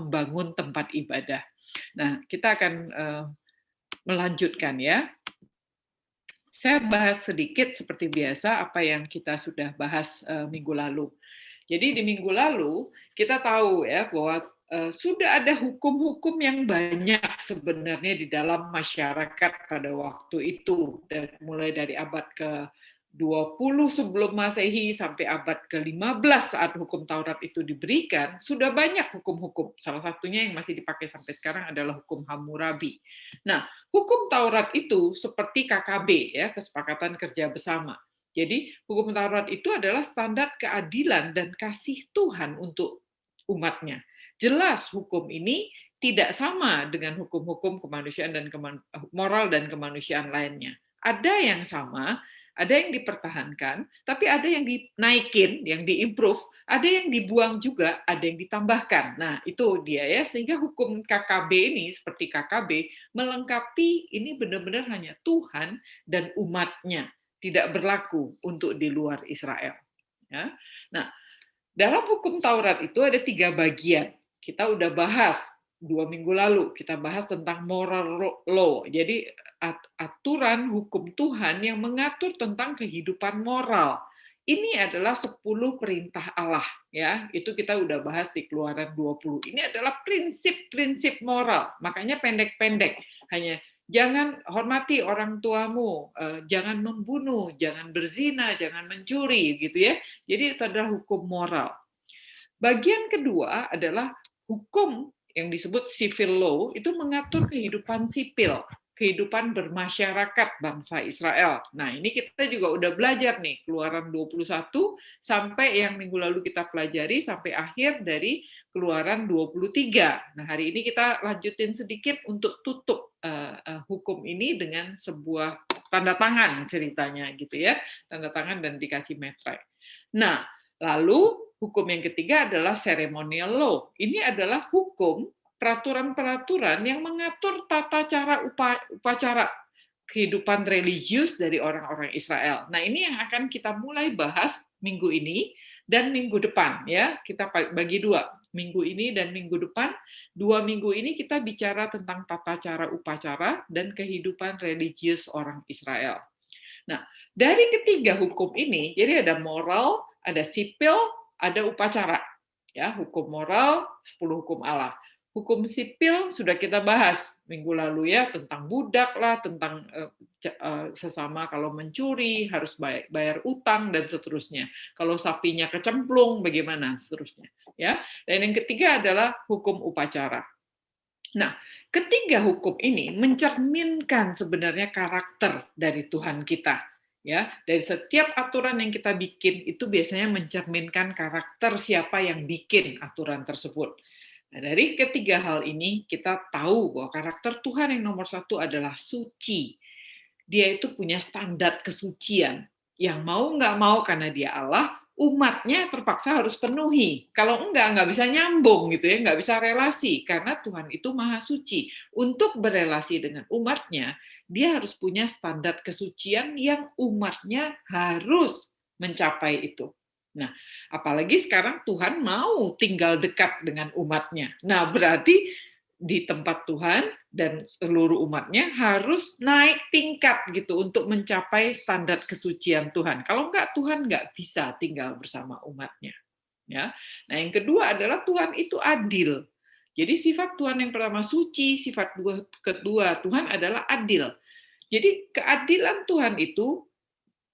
membangun tempat ibadah. Nah, kita akan melanjutkan ya. Saya bahas sedikit seperti biasa apa yang kita sudah bahas minggu lalu. Jadi di minggu lalu kita tahu ya bahwa sudah ada hukum-hukum yang banyak sebenarnya di dalam masyarakat pada waktu itu, mulai dari abad ke-20 sebelum Masehi sampai abad ke-15 saat hukum Taurat itu diberikan, sudah banyak hukum-hukum. Salah satunya yang masih dipakai sampai sekarang adalah hukum Hammurabi. Nah, hukum Taurat itu seperti KKB ya, kesepakatan kerja bersama. Jadi hukum Taurat itu adalah standar keadilan dan kasih Tuhan untuk umatnya. Jelas hukum ini tidak sama dengan hukum-hukum kemanusiaan dan moral dan kemanusiaan lainnya. Ada yang sama, ada yang dipertahankan, tapi ada yang dinaikin, yang diimprove, ada yang dibuang juga, ada yang ditambahkan. Nah, itu dia ya, sehingga hukum KKB ini, seperti KKB, melengkapi ini benar-benar hanya Tuhan dan umatnya, tidak berlaku untuk di luar Israel. Ya. Nah, dalam hukum Taurat itu ada 3 bagian. Kita udah bahas 2 minggu lalu, kita bahas tentang moral law. Jadi aturan hukum Tuhan yang mengatur tentang kehidupan moral. Ini adalah 10 perintah Allah ya. Itu kita udah bahas di Keluaran 20. Ini adalah prinsip-prinsip moral. Makanya pendek-pendek. Hanya jangan hormati orang tuamu, jangan membunuh, jangan berzina, jangan mencuri gitu ya. Jadi itu adalah hukum moral. Bagian kedua adalah hukum yang disebut civil law, itu mengatur kehidupan sipil, kehidupan bermasyarakat bangsa Israel. Nah, ini kita juga udah belajar nih, Keluaran 21 sampai yang minggu lalu kita pelajari sampai akhir dari Keluaran 23. Nah, hari ini kita lanjutin sedikit untuk tutup hukum ini dengan sebuah tanda tangan ceritanya gitu ya, tanda tangan dan dikasih metre. Nah, lalu hukum yang ketiga adalah ceremonial law. Ini adalah hukum peraturan-peraturan yang mengatur tata cara upacara kehidupan religius dari orang-orang Israel. Nah, ini yang akan kita mulai bahas minggu ini dan minggu depan ya. Kita bagi 2. Minggu ini dan minggu depan. 2 minggu ini kita bicara tentang tata cara upacara dan kehidupan religius orang Israel. Nah, dari ketiga hukum ini, jadi ada moral, ada sipil, ada upacara. Ya, hukum moral, 10 hukum Allah. Hukum sipil sudah kita bahas minggu lalu ya, tentang budak lah, tentang sesama kalau mencuri harus bayar utang dan seterusnya. Kalau sapinya kecemplung bagaimana seterusnya, ya. Dan yang ketiga adalah hukum upacara. Nah, ketiga hukum ini mencerminkan sebenarnya karakter dari Tuhan kita. Ya, dari setiap aturan yang kita bikin itu biasanya mencerminkan karakter siapa yang bikin aturan tersebut. Nah, dari ketiga hal ini kita tahu bahwa karakter Tuhan yang nomor 1 adalah suci. Dia itu punya standar kesucian yang mau nggak mau karena dia Allah, umatnya terpaksa harus penuhi. Kalau nggak bisa nyambung gitu ya, nggak bisa relasi karena Tuhan itu maha suci. Untuk berelasi dengan umatnya, dia harus punya standar kesucian yang umatnya harus mencapai itu. Nah, apalagi sekarang Tuhan mau tinggal dekat dengan umatnya. Nah, berarti di tempat Tuhan dan seluruh umatnya harus naik tingkat gitu untuk mencapai standar kesucian Tuhan. Kalau enggak, Tuhan enggak bisa tinggal bersama umatnya. Ya. Nah, yang kedua adalah Tuhan itu adil. Jadi sifat Tuhan yang pertama suci, sifat kedua Tuhan adalah adil. Jadi keadilan Tuhan itu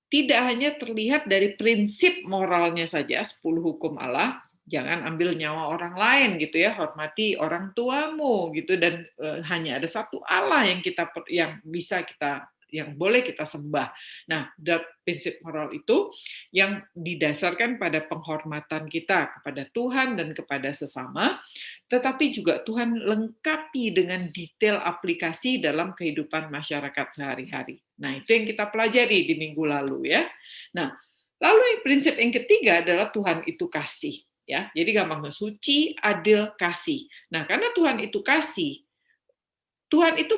tidak hanya terlihat dari prinsip moralnya saja, 10 hukum Allah, jangan ambil nyawa orang lain gitu ya, hormati orang tuamu gitu, dan hanya ada satu Allah yang boleh kita sembah. Nah, prinsip moral itu yang didasarkan pada penghormatan kita kepada Tuhan dan kepada sesama, tetapi juga Tuhan lengkapi dengan detail aplikasi dalam kehidupan masyarakat sehari-hari. Nah, itu yang kita pelajari di minggu lalu ya. Nah, lalu prinsip yang ketiga adalah Tuhan itu kasih. Ya, jadi gampang, suci, adil, kasih. Nah, karena Tuhan itu kasih, Tuhan itu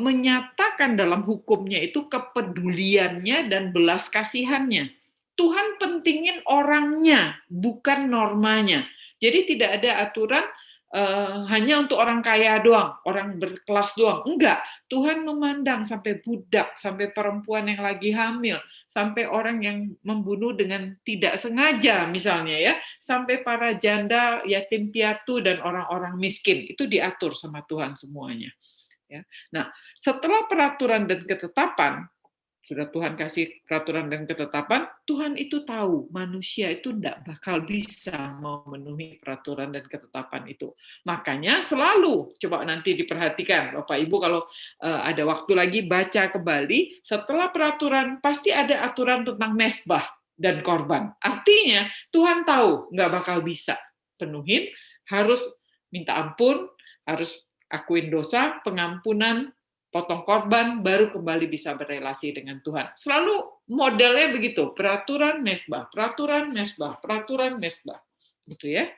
menyatakan dalam hukumnya itu kepeduliannya dan belas kasihannya. Tuhan pentingin orangnya, bukan normanya. Jadi tidak ada aturan hanya untuk orang kaya doang, orang berkelas doang. Enggak, Tuhan memandang sampai budak, sampai perempuan yang lagi hamil, sampai orang yang membunuh dengan tidak sengaja misalnya ya, sampai para janda, yatim piatu, dan orang-orang miskin. Itu diatur sama Tuhan semuanya. Ya. Nah, setelah peraturan dan ketetapan, sudah Tuhan kasih peraturan dan ketetapan, Tuhan itu tahu manusia itu tidak bakal bisa memenuhi peraturan dan ketetapan itu. Makanya selalu, coba nanti diperhatikan, Bapak Ibu kalau ada waktu lagi baca kembali, setelah peraturan pasti ada aturan tentang mesbah dan korban. Artinya Tuhan tahu nggak bakal bisa penuhin, harus minta ampun, harus akuin dosa, pengampunan, potong korban, baru kembali bisa berelasi dengan Tuhan. Selalu modelnya begitu, peraturan mesbah, peraturan mesbah, peraturan mesbah. Gitu ya.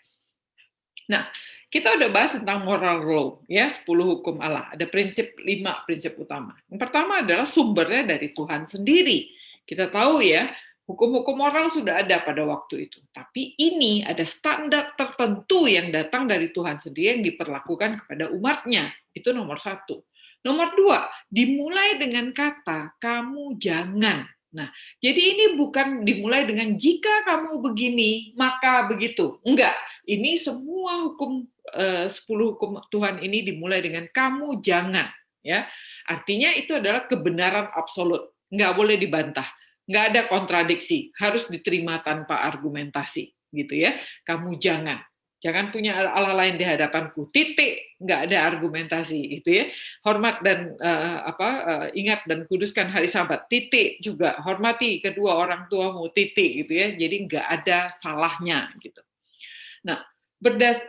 Nah, kita udah bahas tentang moral law, ya, 10 hukum Allah. Ada 5 prinsip utama. Yang pertama adalah sumbernya dari Tuhan sendiri. Kita tahu ya, hukum-hukum moral sudah ada pada waktu itu. Tapi ini ada standar tertentu yang datang dari Tuhan sendiri yang diperlakukan kepada umatnya. Itu nomor 1. Nomor 2, dimulai dengan kata, kamu jangan. Nah, jadi ini bukan dimulai dengan jika kamu begini, maka begitu. Enggak, ini semua hukum 10 hukum Tuhan ini dimulai dengan kamu jangan. Ya, artinya itu adalah kebenaran absolut, enggak boleh dibantah, enggak ada kontradiksi, harus diterima tanpa argumentasi, gitu ya. Kamu jangan. Jangan punya Allah lain di hadapanku. Titik, nggak ada argumentasi, gitu ya. Hormat dan ingat dan kuduskan hari Sabat. Titik juga. Hormati kedua orang tuamu. Titik, gitu ya. Jadi nggak ada salahnya, gitu. Nah,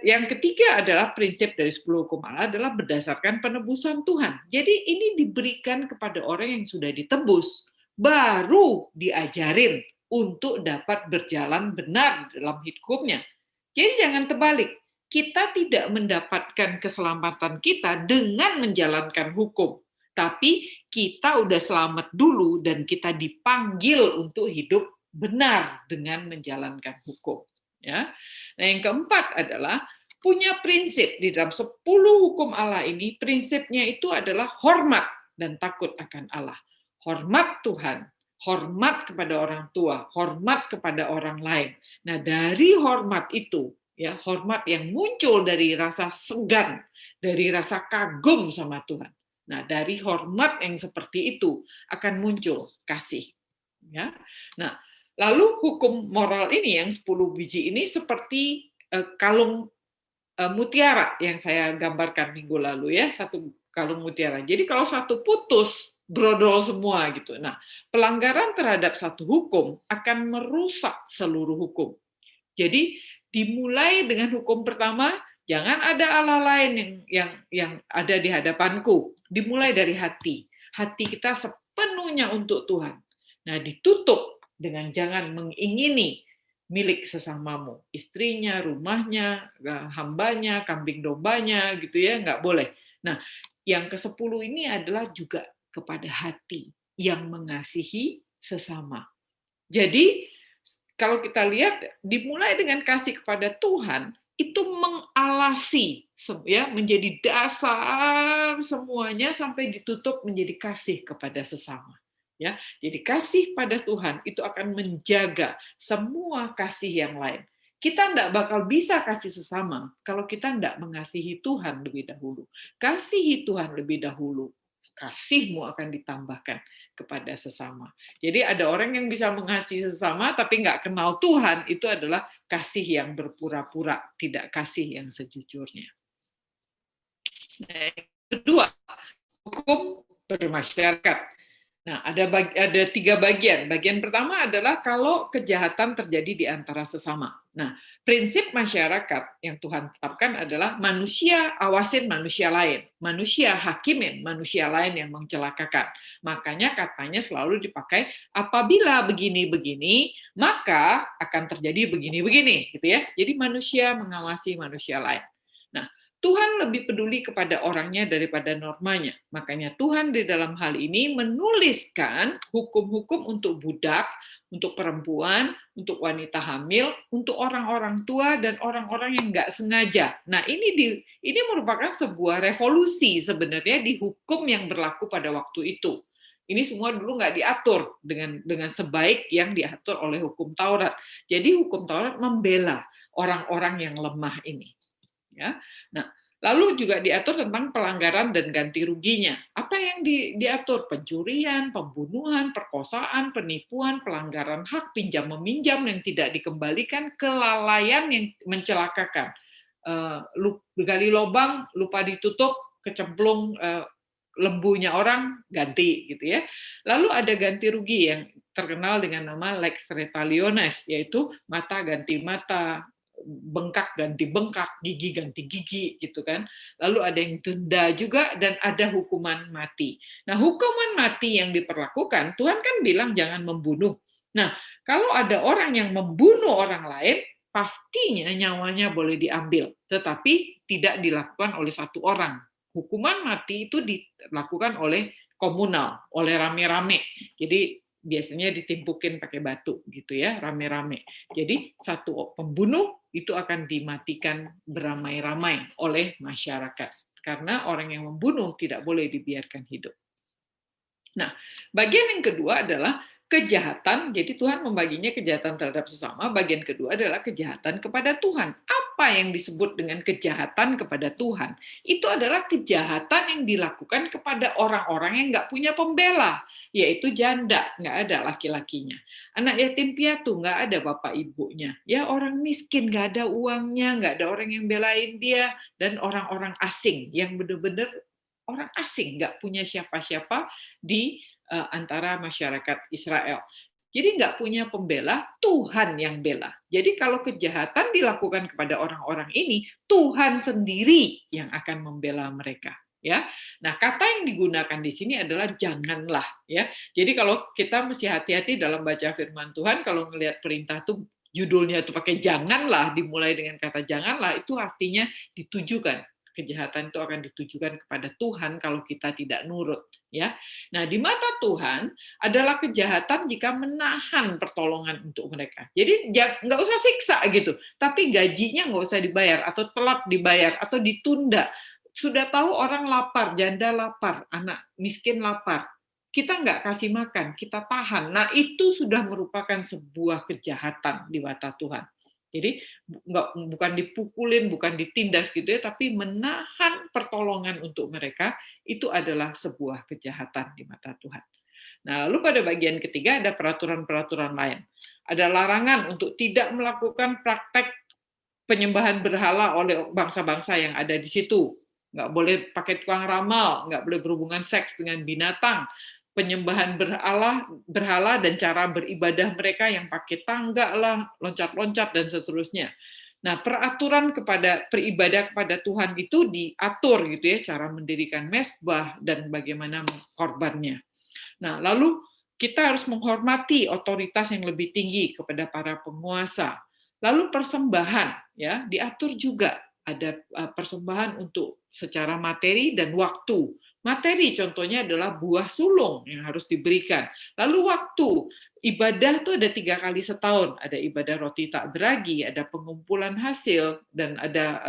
yang ketiga adalah prinsip dari 10 hukum Allah adalah berdasarkan penebusan Tuhan. Jadi ini diberikan kepada orang yang sudah ditebus, baru diajarin untuk dapat berjalan benar dalam hidupnya. Jadi jangan terbalik. Kita tidak mendapatkan keselamatan kita dengan menjalankan hukum. Tapi kita udah selamat dulu dan kita dipanggil untuk hidup benar dengan menjalankan hukum. Ya. Nah, yang keempat adalah punya prinsip di dalam 10 hukum Allah ini, prinsipnya itu adalah hormat dan takut akan Allah. Hormat Tuhan, hormat kepada orang tua, hormat kepada orang lain. Nah, dari hormat itu, ya, hormat yang muncul dari rasa segan, dari rasa kagum sama Tuhan. Nah, dari hormat yang seperti itu akan muncul kasih. Ya. Nah, lalu hukum moral ini yang 10 biji ini seperti kalung mutiara yang saya gambarkan minggu lalu ya, satu kalung mutiara. Jadi kalau satu putus, brodol semua gitu. Nah, pelanggaran terhadap satu hukum akan merusak seluruh hukum. Jadi dimulai dengan hukum pertama, jangan ada Allah lain yang ada di hadapanku. Dimulai dari hati. Hati kita sepenuhnya untuk Tuhan. Nah, ditutup dengan jangan mengingini milik sesamamu, istrinya, rumahnya, hambanya, kambing dombanya, gitu ya, nggak boleh. Nah, yang ke-10 ini adalah juga kepada hati yang mengasihi sesama. Jadi, kalau kita lihat, dimulai dengan kasih kepada Tuhan, itu mengalasi, ya, menjadi dasar semuanya sampai ditutup menjadi kasih kepada sesama. Ya, jadi kasih pada Tuhan itu akan menjaga semua kasih yang lain. Kita tidak bakal bisa kasih sesama kalau kita tidak mengasihi Tuhan lebih dahulu. Kasihi Tuhan lebih dahulu, kasihmu akan ditambahkan kepada sesama. Jadi ada orang yang bisa mengasihi sesama tapi nggak kenal Tuhan, itu adalah kasih yang berpura-pura, tidak kasih yang sejujurnya. Nah, yang kedua, hukum bermasyarakat. Nah, ada 3 bagian. Bagian pertama adalah kalau kejahatan terjadi di antara sesama. Nah, prinsip masyarakat yang Tuhan tetapkan adalah manusia awasin manusia lain. Manusia hakimin manusia lain yang mencelakakan. Makanya katanya selalu dipakai apabila begini-begini, maka akan terjadi begini-begini, gitu ya. Jadi manusia mengawasi manusia lain. Nah, Tuhan lebih peduli kepada orangnya daripada normanya. Makanya Tuhan di dalam hal ini menuliskan hukum-hukum untuk budak, untuk perempuan, untuk wanita hamil, untuk orang-orang tua dan orang-orang yang nggak sengaja. Nah, ini merupakan sebuah revolusi sebenarnya di hukum yang berlaku pada waktu itu. Ini semua dulu nggak diatur dengan sebaik yang diatur oleh hukum Taurat. Jadi hukum Taurat membela orang-orang yang lemah ini. Ya, nah lalu juga diatur tentang pelanggaran dan ganti ruginya. Apa yang diatur? Pencurian, pembunuhan, perkosaan, penipuan, pelanggaran hak, pinjam meminjam yang tidak dikembalikan, kelalaian yang mencelakakan, gali lubang lupa ditutup, kecemplung lembunya orang ganti gitu ya. Lalu ada ganti rugi yang terkenal dengan nama lex retaliones, yaitu mata ganti mata, bengkak ganti bengkak, gigi ganti gigi gitu kan. Lalu ada yang denda juga dan ada hukuman mati. Nah, hukuman mati yang diperlakukan, Tuhan kan bilang jangan membunuh. Nah, kalau ada orang yang membunuh orang lain, pastinya nyawanya boleh diambil, tetapi tidak dilakukan oleh satu orang. Hukuman mati itu dilakukan oleh komunal, oleh rame-rame. Jadi biasanya ditimpukin pakai batu gitu ya, rame-rame. Jadi satu pembunuh itu akan dimatikan beramai-ramai oleh masyarakat. Karena orang yang membunuh tidak boleh dibiarkan hidup. Nah, bagian yang kedua adalah kejahatan. Jadi Tuhan membaginya kejahatan terhadap sesama. Bagian kedua adalah kejahatan kepada Tuhan. Apa yang disebut dengan kejahatan kepada Tuhan? Itu adalah kejahatan yang dilakukan kepada orang-orang yang nggak punya pembela, yaitu janda, nggak ada laki-lakinya. Anak yatim piatu, nggak ada bapak ibunya. Ya, orang miskin, nggak ada uangnya, nggak ada orang yang belain dia, dan orang-orang asing yang benar-benar orang asing, nggak punya siapa-siapa di antara masyarakat Israel. Jadi nggak punya pembela, Tuhan yang bela. Jadi kalau kejahatan dilakukan kepada orang-orang ini, Tuhan sendiri yang akan membela mereka. Ya, nah kata yang digunakan di sini adalah janganlah. Ya, jadi kalau kita mesti hati-hati dalam baca Firman Tuhan, kalau ngelihat perintah tuh judulnya itu pakai janganlah, dimulai dengan kata janganlah, itu artinya ditujukan. Kejahatan itu akan ditujukan kepada Tuhan kalau kita tidak nurut, ya. Nah, di mata Tuhan adalah kejahatan jika menahan pertolongan untuk mereka. Jadi nggak usah siksa gitu, tapi gajinya nggak usah dibayar atau telat dibayar atau ditunda. Sudah tahu orang lapar, janda lapar, anak miskin lapar, kita nggak kasih makan, kita tahan. Nah, itu sudah merupakan sebuah kejahatan di mata Tuhan. Jadi bukan dipukulin, bukan ditindas gitu ya, tapi menahan pertolongan untuk mereka itu adalah sebuah kejahatan di mata Tuhan. Nah, lalu pada bagian ketiga ada peraturan-peraturan lain. Ada larangan untuk tidak melakukan praktek penyembahan berhala oleh bangsa-bangsa yang ada di situ. Nggak boleh pakai tukang ramal, nggak boleh berhubungan seks dengan binatang, penyembahan berhala dan cara beribadah mereka yang pakai tangga lah, loncat-loncat dan seterusnya. Nah, peraturan kepada beribadah kepada Tuhan itu diatur gitu ya, cara mendirikan mezbah dan bagaimana korbannya. Nah, lalu kita harus menghormati otoritas yang lebih tinggi kepada para penguasa. Lalu persembahan ya, diatur juga ada persembahan untuk secara materi dan waktu. Materi contohnya adalah buah sulung yang harus diberikan. Lalu waktu, ibadah itu ada 3 kali setahun. Ada ibadah roti tak beragi, ada pengumpulan hasil, dan ada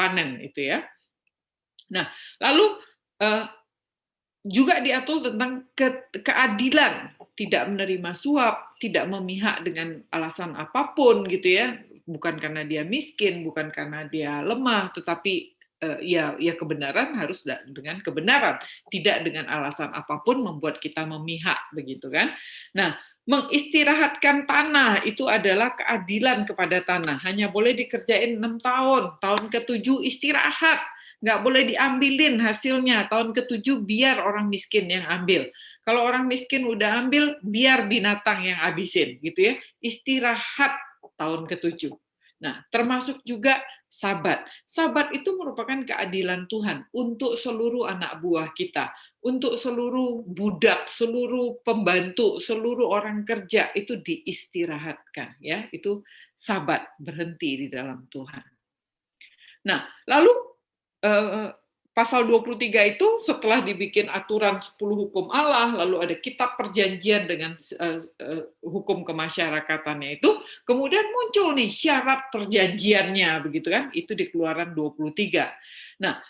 panen itu ya. Nah, lalu juga diatur tentang keadilan, tidak menerima suap, tidak memihak dengan alasan apapun gitu ya, bukan karena dia miskin, bukan karena dia lemah, tetapi ya kebenaran harus dengan kebenaran, tidak dengan alasan apapun membuat kita memihak begitu kan. Nah, mengistirahatkan tanah itu adalah keadilan kepada tanah, hanya boleh dikerjain 6 tahun, tahun ke-7 istirahat, nggak boleh diambilin hasilnya, tahun ke-7 biar orang miskin yang ambil. Kalau orang miskin udah ambil, biar binatang yang habisin gitu ya. Istirahat tahun ke-7. Nah, termasuk juga Sabat. Sabat itu merupakan keadilan Tuhan untuk seluruh anak buah kita, untuk seluruh budak, seluruh pembantu, seluruh orang kerja itu diistirahatkan ya. Itu Sabat, berhenti di dalam Tuhan. Nah, lalu pasal 23 itu setelah dibikin aturan 10 hukum Allah, lalu ada kitab perjanjian dengan hukum kemasyarakatannya itu, kemudian muncul nih syarat perjanjiannya, begitu kan? Itu di Keluaran 23. Nah,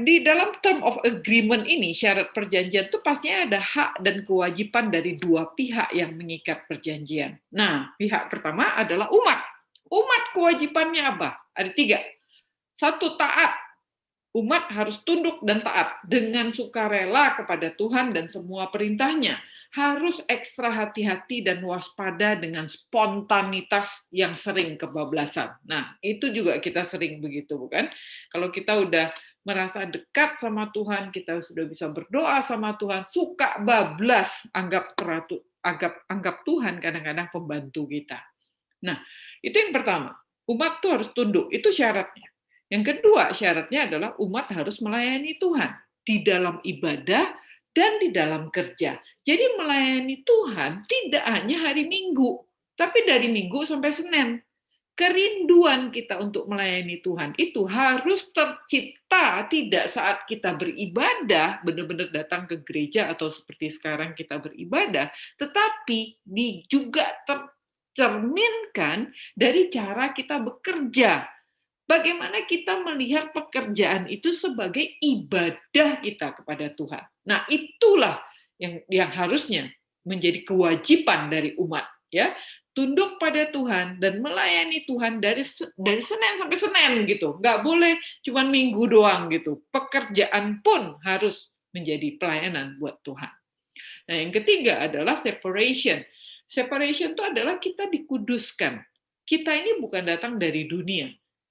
di dalam term of agreement ini, syarat perjanjian itu pastinya ada hak dan kewajiban dari dua pihak yang mengikat perjanjian. Nah, pihak pertama adalah umat. Umat kewajibannya apa? Ada 3. 1, taat. Umat harus tunduk dan taat dengan sukarela kepada Tuhan dan semua perintahnya. Harus ekstra hati-hati dan waspada dengan spontanitas yang sering kebablasan. Nah, itu juga kita sering begitu, bukan? Kalau kita udah merasa dekat sama Tuhan, kita sudah bisa berdoa sama Tuhan, suka bablas, anggap Tuhan kadang-kadang pembantu kita. Nah, itu yang pertama. Umat tuh harus tunduk, itu syaratnya. Yang kedua, syaratnya adalah umat harus melayani Tuhan di dalam ibadah dan di dalam kerja. Jadi melayani Tuhan tidak hanya hari Minggu, tapi dari Minggu sampai Senin. Kerinduan kita untuk melayani Tuhan itu harus tercipta tidak saat kita beribadah, benar-benar datang ke gereja atau seperti sekarang kita beribadah, tetapi juga tercerminkan dari cara kita bekerja. Bagaimana kita melihat pekerjaan itu sebagai ibadah kita kepada Tuhan. Nah, itulah yang harusnya menjadi kewajiban dari umat, ya. Tunduk pada Tuhan dan melayani Tuhan dari Senin sampai Senin gitu. Nggak boleh cuma Minggu doang gitu. Pekerjaan pun harus menjadi pelayanan buat Tuhan. Nah, yang ketiga adalah separation. Separation itu adalah kita dikuduskan. Kita ini bukan datang dari dunia.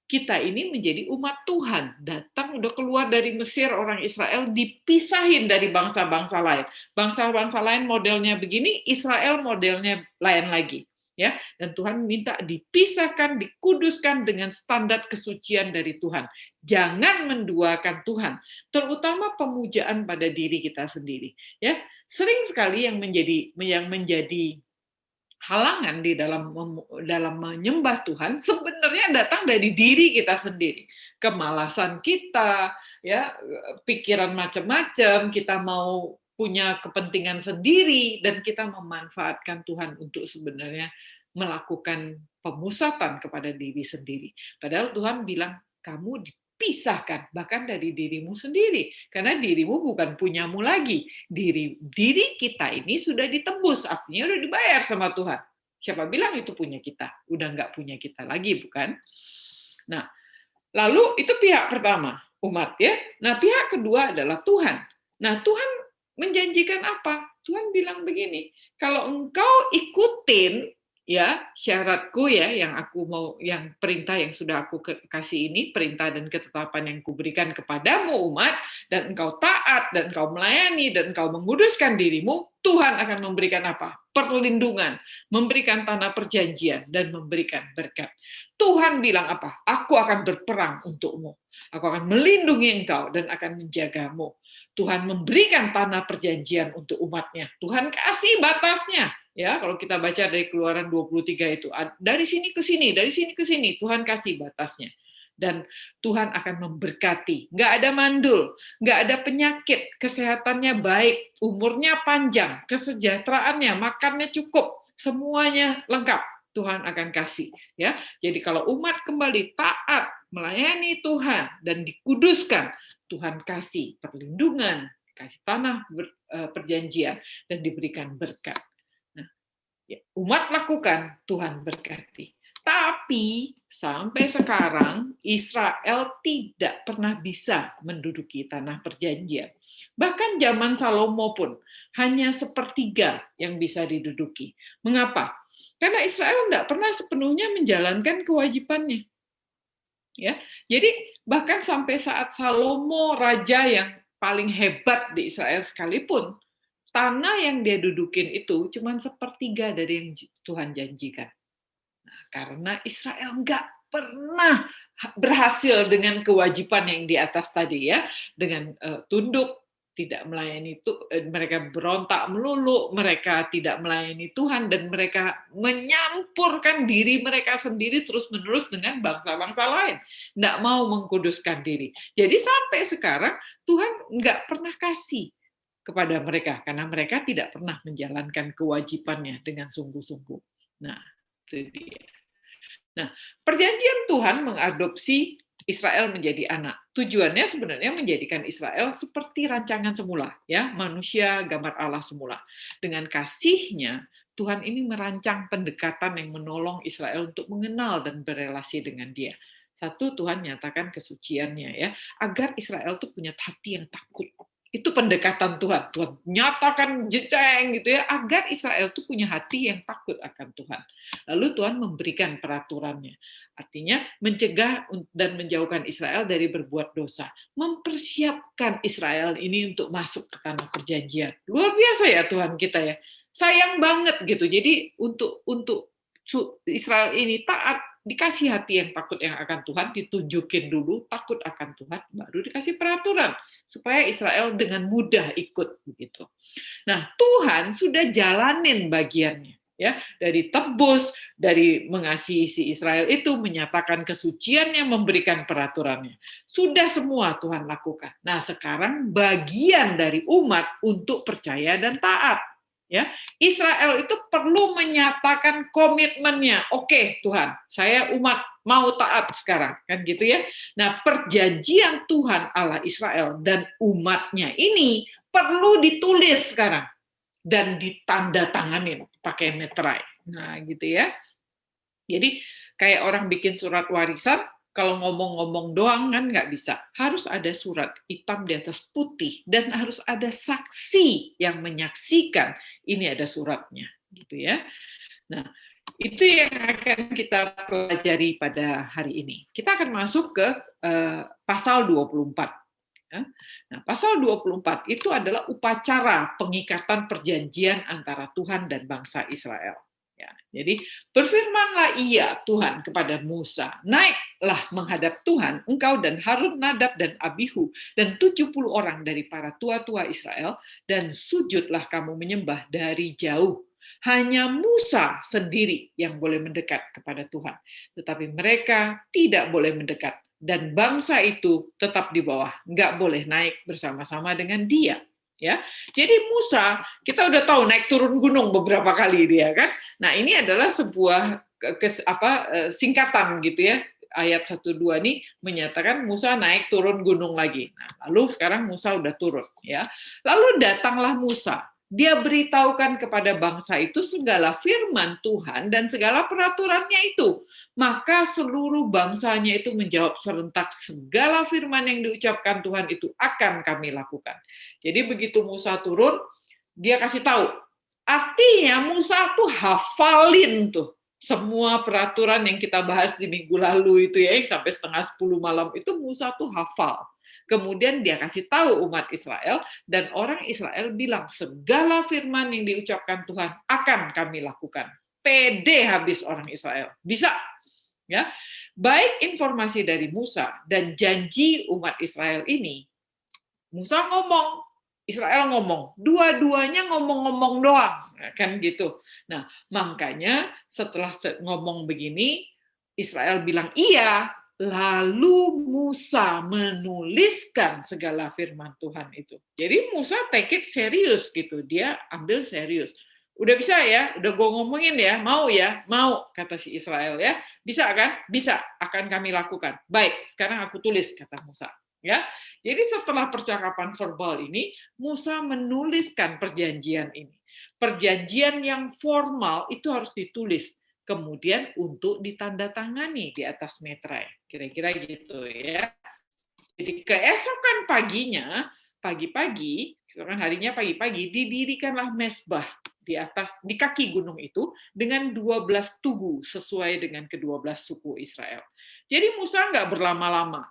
Kita ini menjadi umat Tuhan, datang udah keluar dari Mesir, orang Israel dipisahin dari bangsa-bangsa lain. Bangsa-bangsa lain modelnya begini, Israel modelnya lain lagi. Ya, dan Tuhan minta dipisahkan, dikuduskan dengan standar kesucian dari Tuhan. Jangan menduakan Tuhan, terutama pemujaan pada diri kita sendiri. Ya, sering sekali yang menjadi halangan di dalam menyembah Tuhan sebenarnya datang dari diri kita sendiri, kemalasan kita, ya, pikiran macam-macam, kita mau punya kepentingan sendiri dan kita memanfaatkan Tuhan untuk sebenarnya melakukan pemusatan kepada diri sendiri. Padahal Tuhan bilang kamu dipisahkan bahkan dari dirimu sendiri karena dirimu bukan punyamu lagi. Diri kita ini sudah ditebus, artinya sudah dibayar sama Tuhan. Siapa bilang itu punya kita? Udah nggak punya kita lagi, bukan? Nah, lalu itu pihak pertama, umat, ya. Nah, pihak kedua adalah Tuhan. Nah, Tuhan menjanjikan apa? Tuhan bilang begini, kalau engkau ikutin ya syaratku ya yang perintah yang sudah aku kasih ini, perintah dan ketetapan yang kuberikan kepadamu umat, dan engkau taat dan engkau melayani dan engkau menguduskan dirimu, Tuhan akan memberikan apa? Perlindungan, memberikan tanah perjanjian dan memberikan berkat. Tuhan bilang apa? Aku akan berperang untukmu. Aku akan melindungi engkau dan akan menjagamu. Tuhan memberikan tanah perjanjian untuk umatnya. Tuhan kasih batasnya. Ya, kalau kita baca dari Keluaran 23 itu, dari sini ke sini, dari sini ke sini, Tuhan kasih batasnya. Dan Tuhan akan memberkati. Nggak ada mandul, nggak ada penyakit, kesehatannya baik, umurnya panjang, kesejahteraannya, makannya cukup, semuanya lengkap. Tuhan akan kasih. Ya, jadi kalau umat kembali taat, melayani Tuhan, dan dikuduskan, Tuhan kasih perlindungan, kasih tanah perjanjian, dan diberikan berkat. Umat lakukan, Tuhan berkati. Tapi sampai sekarang Israel tidak pernah bisa menduduki tanah perjanjian. Bahkan zaman Salomo pun hanya sepertiga yang bisa diduduki. Mengapa? Karena Israel tidak pernah sepenuhnya menjalankan kewajibannya. Ya, jadi bahkan sampai saat Salomo raja yang paling hebat di Israel sekalipun, tanah yang dia dudukin itu cuma sepertiga dari yang Tuhan janjikan. Nah, karena Israel nggak pernah berhasil dengan kewajiban yang di atas tadi ya, dengan tunduk, tidak melayani mereka berontak melulu, mereka tidak melayani Tuhan, dan mereka menyampurkan diri mereka sendiri terus-menerus dengan bangsa-bangsa lain, nggak mau mengkuduskan diri. Jadi sampai sekarang Tuhan nggak pernah kasih kepada mereka karena mereka tidak pernah menjalankan kewajibannya dengan sungguh-sungguh. Nah, itu dia. Nah, perjanjian Tuhan mengadopsi Israel menjadi anak. Tujuannya sebenarnya menjadikan Israel seperti rancangan semula, ya, manusia gambar Allah semula. Dengan kasihnya, Tuhan ini merancang pendekatan yang menolong Israel untuk mengenal dan berelasi dengan Dia. Satu, Tuhan nyatakan kesuciannya, ya, agar Israel tuh punya hati yang takut. Itu pendekatan Tuhan. Tuhan nyatakan jejeng gitu ya, agar Israel tuh punya hati yang takut akan Tuhan. Lalu Tuhan memberikan peraturannya. Artinya mencegah dan menjauhkan Israel dari berbuat dosa. Mempersiapkan Israel ini untuk masuk ke tanah perjanjian. Luar biasa ya Tuhan kita ya. Sayang banget gitu. Jadi untuk Israel ini taat, dikasih hati yang takut yang akan Tuhan, ditunjukin dulu takut akan Tuhan, baru dikasih peraturan supaya Israel dengan mudah ikut begitu. Nah, Tuhan sudah jalanin bagiannya, ya, dari tebus, dari mengasihi si Israel itu, menyatakan kesuciannya, memberikan peraturannya. Sudah semua Tuhan lakukan. Nah, sekarang bagian dari umat untuk percaya dan taat. Ya, Israel itu perlu menyatakan komitmennya. Oke, Tuhan, saya umat mau taat sekarang, kan gitu ya. Nah, perjanjian Tuhan Allah Israel dan umatnya ini perlu ditulis sekarang dan ditandatanganin pakai meterai. Nah, gitu ya. Jadi kayak orang bikin surat warisan, kalau ngomong-ngomong doang kan nggak bisa. Harus ada surat hitam di atas putih dan harus ada saksi yang menyaksikan ini ada suratnya, gitu ya. Nah, itu yang akan kita pelajari pada hari ini. Kita akan masuk ke pasal 24. Ya. Nah, pasal 24 itu adalah upacara pengikatan perjanjian antara Tuhan dan bangsa Israel. Ya, jadi berfirmanlah ia Tuhan kepada Musa, naiklah menghadap Tuhan, engkau dan Harun, Nadab dan Abihu, dan 70 orang dari para tua-tua Israel, dan sujudlah kamu menyembah dari jauh. Hanya Musa sendiri yang boleh mendekat kepada Tuhan, tetapi mereka tidak boleh mendekat, dan bangsa itu tetap di bawah, nggak boleh naik bersama-sama dengan dia. Ya, jadi Musa kita udah tahu naik turun gunung beberapa kali dia kan. Nah ini adalah sebuah singkatan gitu ya. Ayat 1-2 ini menyatakan Musa naik turun gunung lagi. Nah, lalu sekarang Musa udah turun ya. Lalu datanglah Musa. Dia beritahukan kepada bangsa itu segala firman Tuhan dan segala peraturannya itu. Maka seluruh bangsanya itu menjawab serentak, segala firman yang diucapkan Tuhan itu akan kami lakukan. Jadi begitu Musa turun, dia kasih tahu. Artinya Musa tuh hafalin tuh semua peraturan yang kita bahas di minggu lalu itu ya, sampai 9:30 malam itu Musa tuh hafal. Kemudian dia kasih tahu umat Israel, dan orang Israel bilang, segala firman yang diucapkan Tuhan akan kami lakukan. Pede habis orang Israel. Bisa. Ya, baik informasi dari Musa dan janji umat Israel ini, Musa ngomong, Israel ngomong, dua-duanya ngomong-ngomong doang, kan gitu. Nah, makanya setelah ngomong begini, Israel bilang iya, lalu Musa menuliskan segala firman Tuhan itu. Jadi Musa take it serius gitu, dia ambil serius. Udah bisa ya, udah gue ngomongin ya, mau ya, mau, kata si Israel ya. Bisa kan? Bisa, akan kami lakukan. Baik, sekarang aku tulis, kata Musa. Ya, jadi setelah percakapan verbal ini, Musa menuliskan perjanjian ini. Perjanjian yang formal itu harus ditulis, kemudian untuk ditandatangani di atas meterai. Kira-kira gitu ya. Jadi keesokan paginya, pagi-pagi, keesokan harinya pagi-pagi, didirikanlah mezbah di kaki gunung itu dengan 12 tugu sesuai dengan ke-12 suku Israel. Jadi Musa nggak berlama-lama.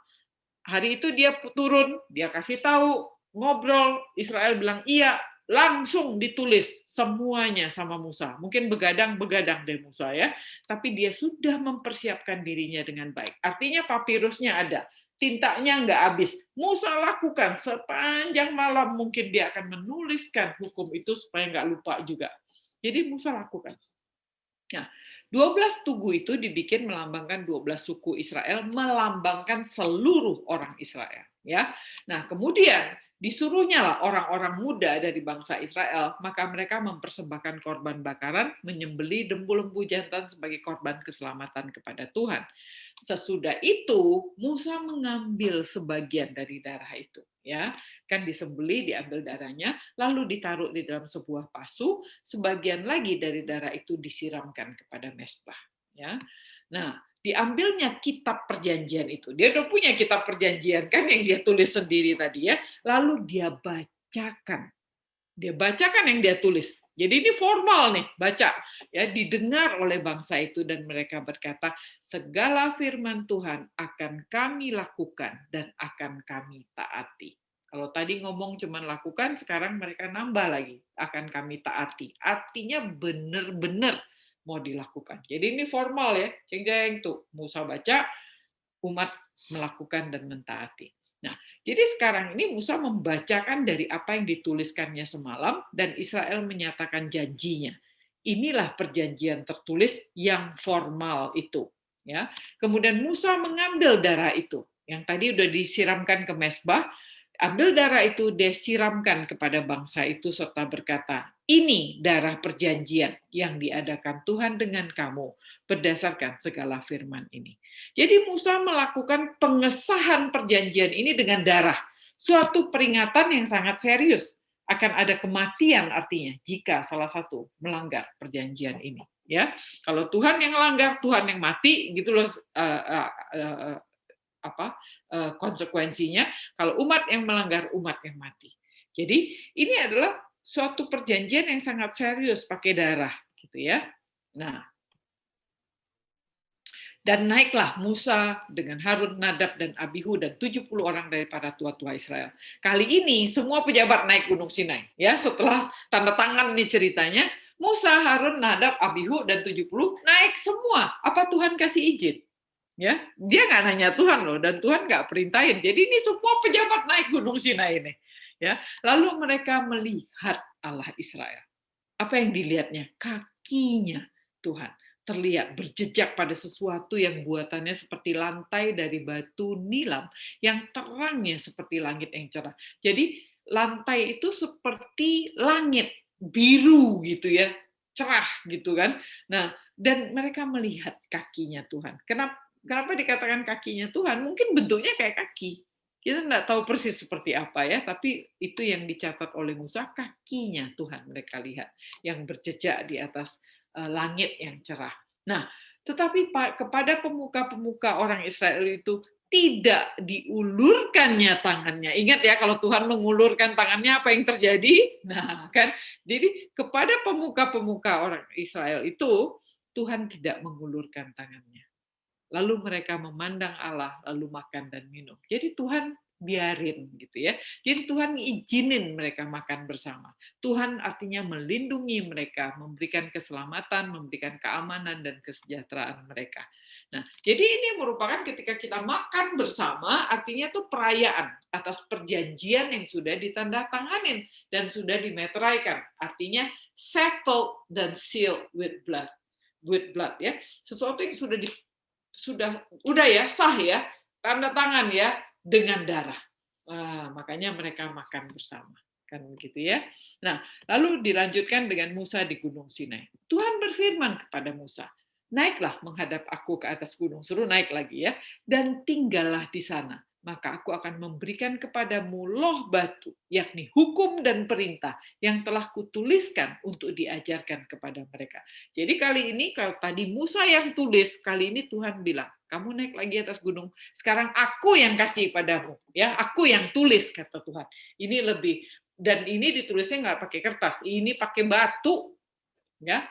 Hari itu dia turun, dia kasih tahu, ngobrol, Israel bilang iya, langsung ditulis semuanya sama Musa. Mungkin begadang-begadang deh Musa ya, tapi dia sudah mempersiapkan dirinya dengan baik. Artinya papirusnya ada, tintanya nggak habis. Musa lakukan sepanjang malam, mungkin dia akan menuliskan hukum itu supaya nggak lupa juga. Jadi Musa lakukan. Nah, 12 tugu itu dibikin melambangkan 12 suku Israel, melambangkan seluruh orang Israel. Ya, nah kemudian disuruhnya lah orang-orang muda dari bangsa Israel, maka mereka mempersembahkan korban bakaran, menyembelih lembu-lembu jantan sebagai korban keselamatan kepada Tuhan. Sesudah itu Musa mengambil sebagian dari darah itu, ya, kan disembelih, diambil darahnya, lalu ditaruh di dalam sebuah pasu, sebagian lagi dari darah itu disiramkan kepada mezbah, ya. Nah, diambilnya kitab perjanjian itu. Dia udah punya kitab perjanjian kan yang dia tulis sendiri tadi ya, lalu dia bacakan. Dia bacakan yang dia tulis. Jadi ini formal nih, baca. Ya, didengar oleh bangsa itu dan mereka berkata, segala firman Tuhan akan kami lakukan dan akan kami taati. Kalau tadi ngomong cuman lakukan, sekarang mereka nambah lagi, akan kami taati. Artinya benar-benar mau dilakukan. Jadi ini formal ya, ceng-ceng tuh, Musa baca, umat melakukan dan mentaati. Nah, jadi sekarang ini Musa membacakan dari apa yang dituliskannya semalam dan Israel menyatakan janjinya. Inilah perjanjian tertulis yang formal itu, ya. Kemudian Musa mengambil darah itu yang tadi udah disiramkan ke mezbah, ambil darah itu, disiramkan kepada bangsa itu serta berkata, ini darah perjanjian yang diadakan Tuhan dengan kamu berdasarkan segala firman ini. Jadi Musa melakukan pengesahan perjanjian ini dengan darah, suatu peringatan yang sangat serius. Akan ada kematian artinya jika salah satu melanggar perjanjian ini. Ya, kalau Tuhan yang melanggar, Tuhan yang mati, gitu loh konsekuensinya. Kalau umat yang melanggar, umat yang mati. Jadi ini adalah suatu perjanjian yang sangat serius pakai darah, gitu ya. Nah, dan naiklah Musa dengan Harun, Nadab, dan Abihu dan 70 orang dari para tua-tua Israel. Kali ini semua pejabat naik Gunung Sinai. Ya, setelah tanda tangan nih ceritanya, Musa, Harun, Nadab, Abihu, dan 70 naik semua. Apa Tuhan kasih izin? Ya, dia nggak nanya Tuhan loh, dan Tuhan nggak perintahin. Jadi ini semua pejabat naik Gunung Sinai ini. Ya, lalu mereka melihat Allah Israel. Apa yang dilihatnya? Kakinya Tuhan terlihat berjejak pada sesuatu yang buatannya seperti lantai dari batu nilam yang terangnya seperti langit yang cerah. Jadi lantai itu seperti langit biru gitu ya, cerah gitu kan. Nah, dan mereka melihat kakinya Tuhan. Kenapa dikatakan kakinya Tuhan? Mungkin bentuknya kayak kaki. Kita nggak tahu persis seperti apa ya, tapi itu yang dicatat oleh Musa, kakinya Tuhan mereka lihat yang berjejak di atas langit yang cerah. Nah, tetapi kepada pemuka-pemuka orang Israel itu tidak diulurkannya tangannya. Ingat ya, kalau Tuhan mengulurkan tangannya, apa yang terjadi? Nah, kan, jadi kepada pemuka-pemuka orang Israel itu, Tuhan tidak mengulurkan tangannya. Lalu mereka memandang Allah, lalu makan dan minum. Jadi Tuhan biarin gitu ya. Jadi Tuhan izinin mereka makan bersama. Tuhan artinya melindungi mereka, memberikan keselamatan, memberikan keamanan dan kesejahteraan mereka. Nah, jadi ini merupakan ketika kita makan bersama, artinya itu perayaan atas perjanjian yang sudah ditandatanganin dan sudah dimeteraikan. Artinya settled dan sealed with blood. With blood ya. Sesuatu yang sudah udah ya sah ya, tanda tangan ya dengan darah. Makanya mereka makan bersama kan gitu ya. Nah, lalu dilanjutkan dengan Musa di Gunung Sinai. Tuhan berfirman kepada Musa, naiklah menghadap aku ke atas gunung. Suruh naik lagi ya, dan tinggallah di sana. Maka aku akan memberikan kepadamu loh batu, yakni hukum dan perintah yang telah kutuliskan untuk diajarkan kepada mereka. Jadi kali ini kalau tadi Musa yang tulis, kali ini Tuhan bilang, kamu naik lagi atas gunung. Sekarang aku yang kasih padamu, ya, aku yang tulis kata Tuhan. Ini lebih, dan ini ditulisnya nggak pakai kertas, ini pakai batu, ya.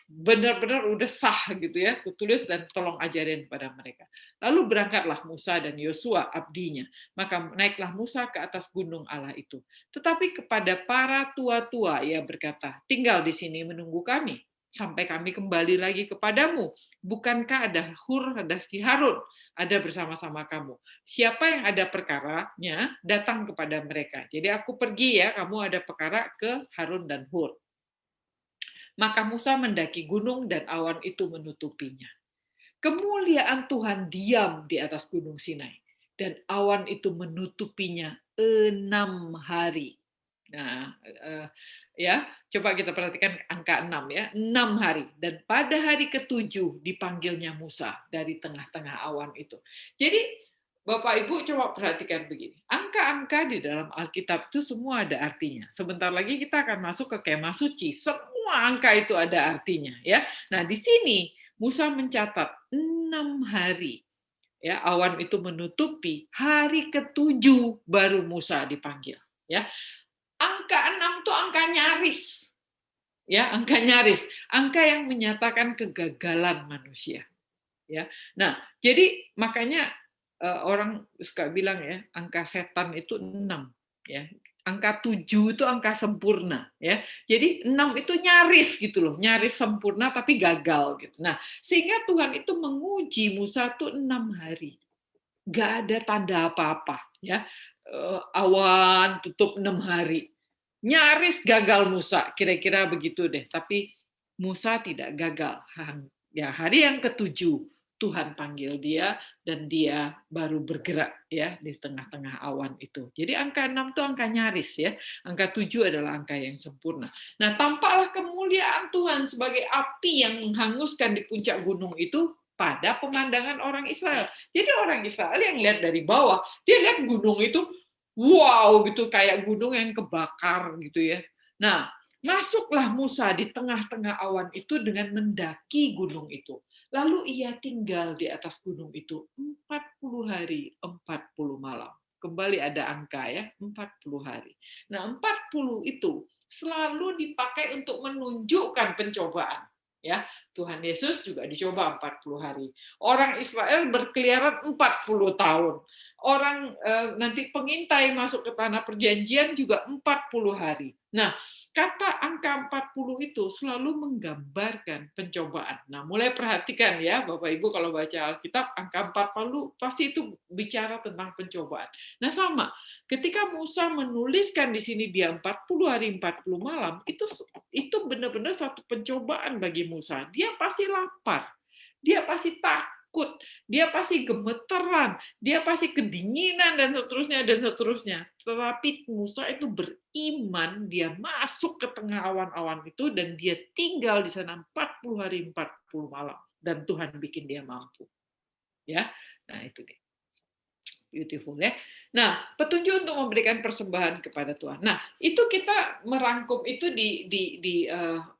Benar-benar udah sah gitu ya, kutulis dan tolong ajarin pada mereka. Lalu berangkatlah Musa dan Yosua abdinya, maka naiklah Musa ke atas gunung Allah itu. Tetapi kepada para tua-tua ia berkata, tinggal di sini menunggu kami. sampai kami kembali lagi kepadamu. Bukankah ada Hur, ada si Harun, ada bersama-sama kamu. Siapa yang ada perkaranya, datang kepada mereka. Jadi aku pergi ya, kamu ada perkara ke Harun dan Hur. Maka Musa mendaki gunung dan awan itu menutupinya. Kemuliaan Tuhan diam di atas gunung Sinai. Dan awan itu menutupinya 6 hari. Nah, ya, coba kita perhatikan angka 6 ya, 6 hari. Dan pada hari ke-7 dipanggilnya Musa dari tengah-tengah awan itu. Jadi, Bapak Ibu coba perhatikan begini. Angka-angka di dalam Alkitab itu semua ada artinya. Sebentar lagi kita akan masuk ke kemah suci. Semua angka itu ada artinya, ya. Nah, di sini Musa mencatat 6 hari. Ya, awan itu menutupi, hari ke-7 baru Musa dipanggil, ya. Angka 6 itu angka nyaris. Ya, angka nyaris, angka yang menyatakan kegagalan manusia, ya. Nah, jadi makanya orang suka bilang ya, angka setan itu 6, ya. Angka 7 itu angka sempurna, ya. Jadi 6 itu nyaris gitu loh, nyaris sempurna tapi gagal gitu. Nah, sehingga Tuhan itu menguji Musa tuh 6 hari. Nggak ada tanda apa-apa, ya. Awan tutup 6 hari. Nyaris gagal Musa, kira-kira begitu deh. Tapi Musa tidak gagal. Ya, hari yang ke-7 Tuhan panggil dia dan dia baru bergerak ya di tengah-tengah awan itu. Jadi angka 6 itu angka nyaris ya. Angka 7 adalah angka yang sempurna. Nah, tampaklah kemuliaan Tuhan sebagai api yang menghanguskan di puncak gunung itu pada pemandangan orang Israel. Jadi orang Israel yang lihat dari bawah, dia lihat gunung itu wow gitu, kayak gunung yang kebakar gitu ya. Nah, masuklah Musa di tengah-tengah awan itu dengan mendaki gunung itu. Lalu ia tinggal di atas gunung itu 40 hari, 40 malam. Kembali ada angka ya, 40 hari. Nah, 40 itu selalu dipakai untuk menunjukkan pencobaan. Ya, Tuhan Yesus juga dicoba 40 hari. Orang Israel berkeliaran 40 tahun. Orang nanti pengintai masuk ke tanah perjanjian juga 40 hari. Nah, kata angka 40 itu selalu menggambarkan pencobaan. Nah, mulai perhatikan ya Bapak Ibu kalau baca Alkitab, angka 40 pasti itu bicara tentang pencobaan. Nah, sama. Ketika Musa menuliskan di sini dia 40 hari 40 malam, itu benar-benar satu pencobaan bagi Musa. Dia pasti lapar. Dia pasti takut, dia pasti gemeteran, dia pasti kedinginan dan seterusnya. Tetapi Musa itu beriman, dia masuk ke tengah awan-awan itu dan dia tinggal di sana 40 hari 40 malam dan Tuhan bikin dia mampu. Ya. Nah, itu dia. Beautiful ya. Nah, petunjuk untuk memberikan persembahan kepada Tuhan. Nah, itu kita merangkum itu di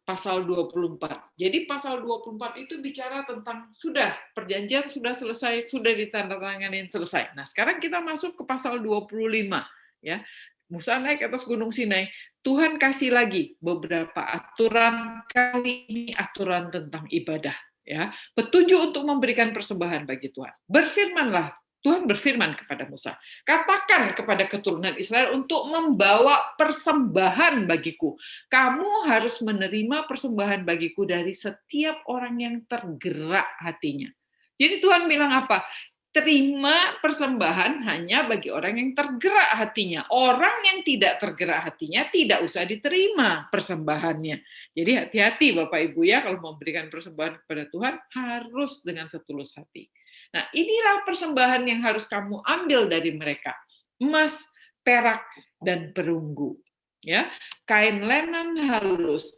pasal 24. Jadi pasal 24 itu bicara tentang sudah perjanjian sudah selesai, sudah ditandatangani selesai. Nah, sekarang kita masuk ke pasal 25 ya. Musa naik atas Gunung Sinai, Tuhan kasih lagi beberapa aturan, kali ini aturan tentang ibadah ya. Petunjuk untuk memberikan persembahan bagi Tuhan. Berfirmanlah Tuhan berfirman kepada Musa, katakan kepada keturunan Israel untuk membawa persembahan bagiku. Kamu harus menerima persembahan bagiku dari setiap orang yang tergerak hatinya. Jadi Tuhan bilang apa? Terima persembahan hanya bagi orang yang tergerak hatinya. Orang yang tidak tergerak hatinya tidak usah diterima persembahannya. Jadi hati-hati Bapak Ibu ya, kalau memberikan persembahan kepada Tuhan harus dengan setulus hati. Nah, inilah persembahan yang harus kamu ambil dari mereka. Emas, perak, dan perunggu. Ya, kain lenan halus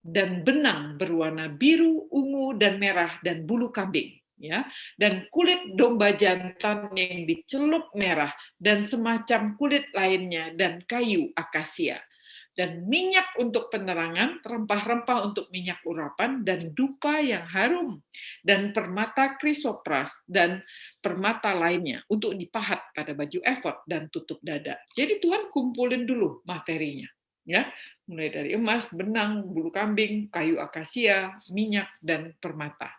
dan benang berwarna biru, ungu, dan merah, dan bulu kambing. Ya, dan kulit domba jantan yang dicelup merah, dan semacam kulit lainnya, dan kayu akasia. Dan minyak untuk penerangan, rempah-rempah untuk minyak urapan, dan dupa yang harum, dan permata krisopras, dan permata lainnya untuk dipahat pada baju efod dan tutup dada. Jadi Tuhan kumpulin dulu materinya, ya, mulai dari emas, benang, bulu kambing, kayu akasia, minyak, dan permata.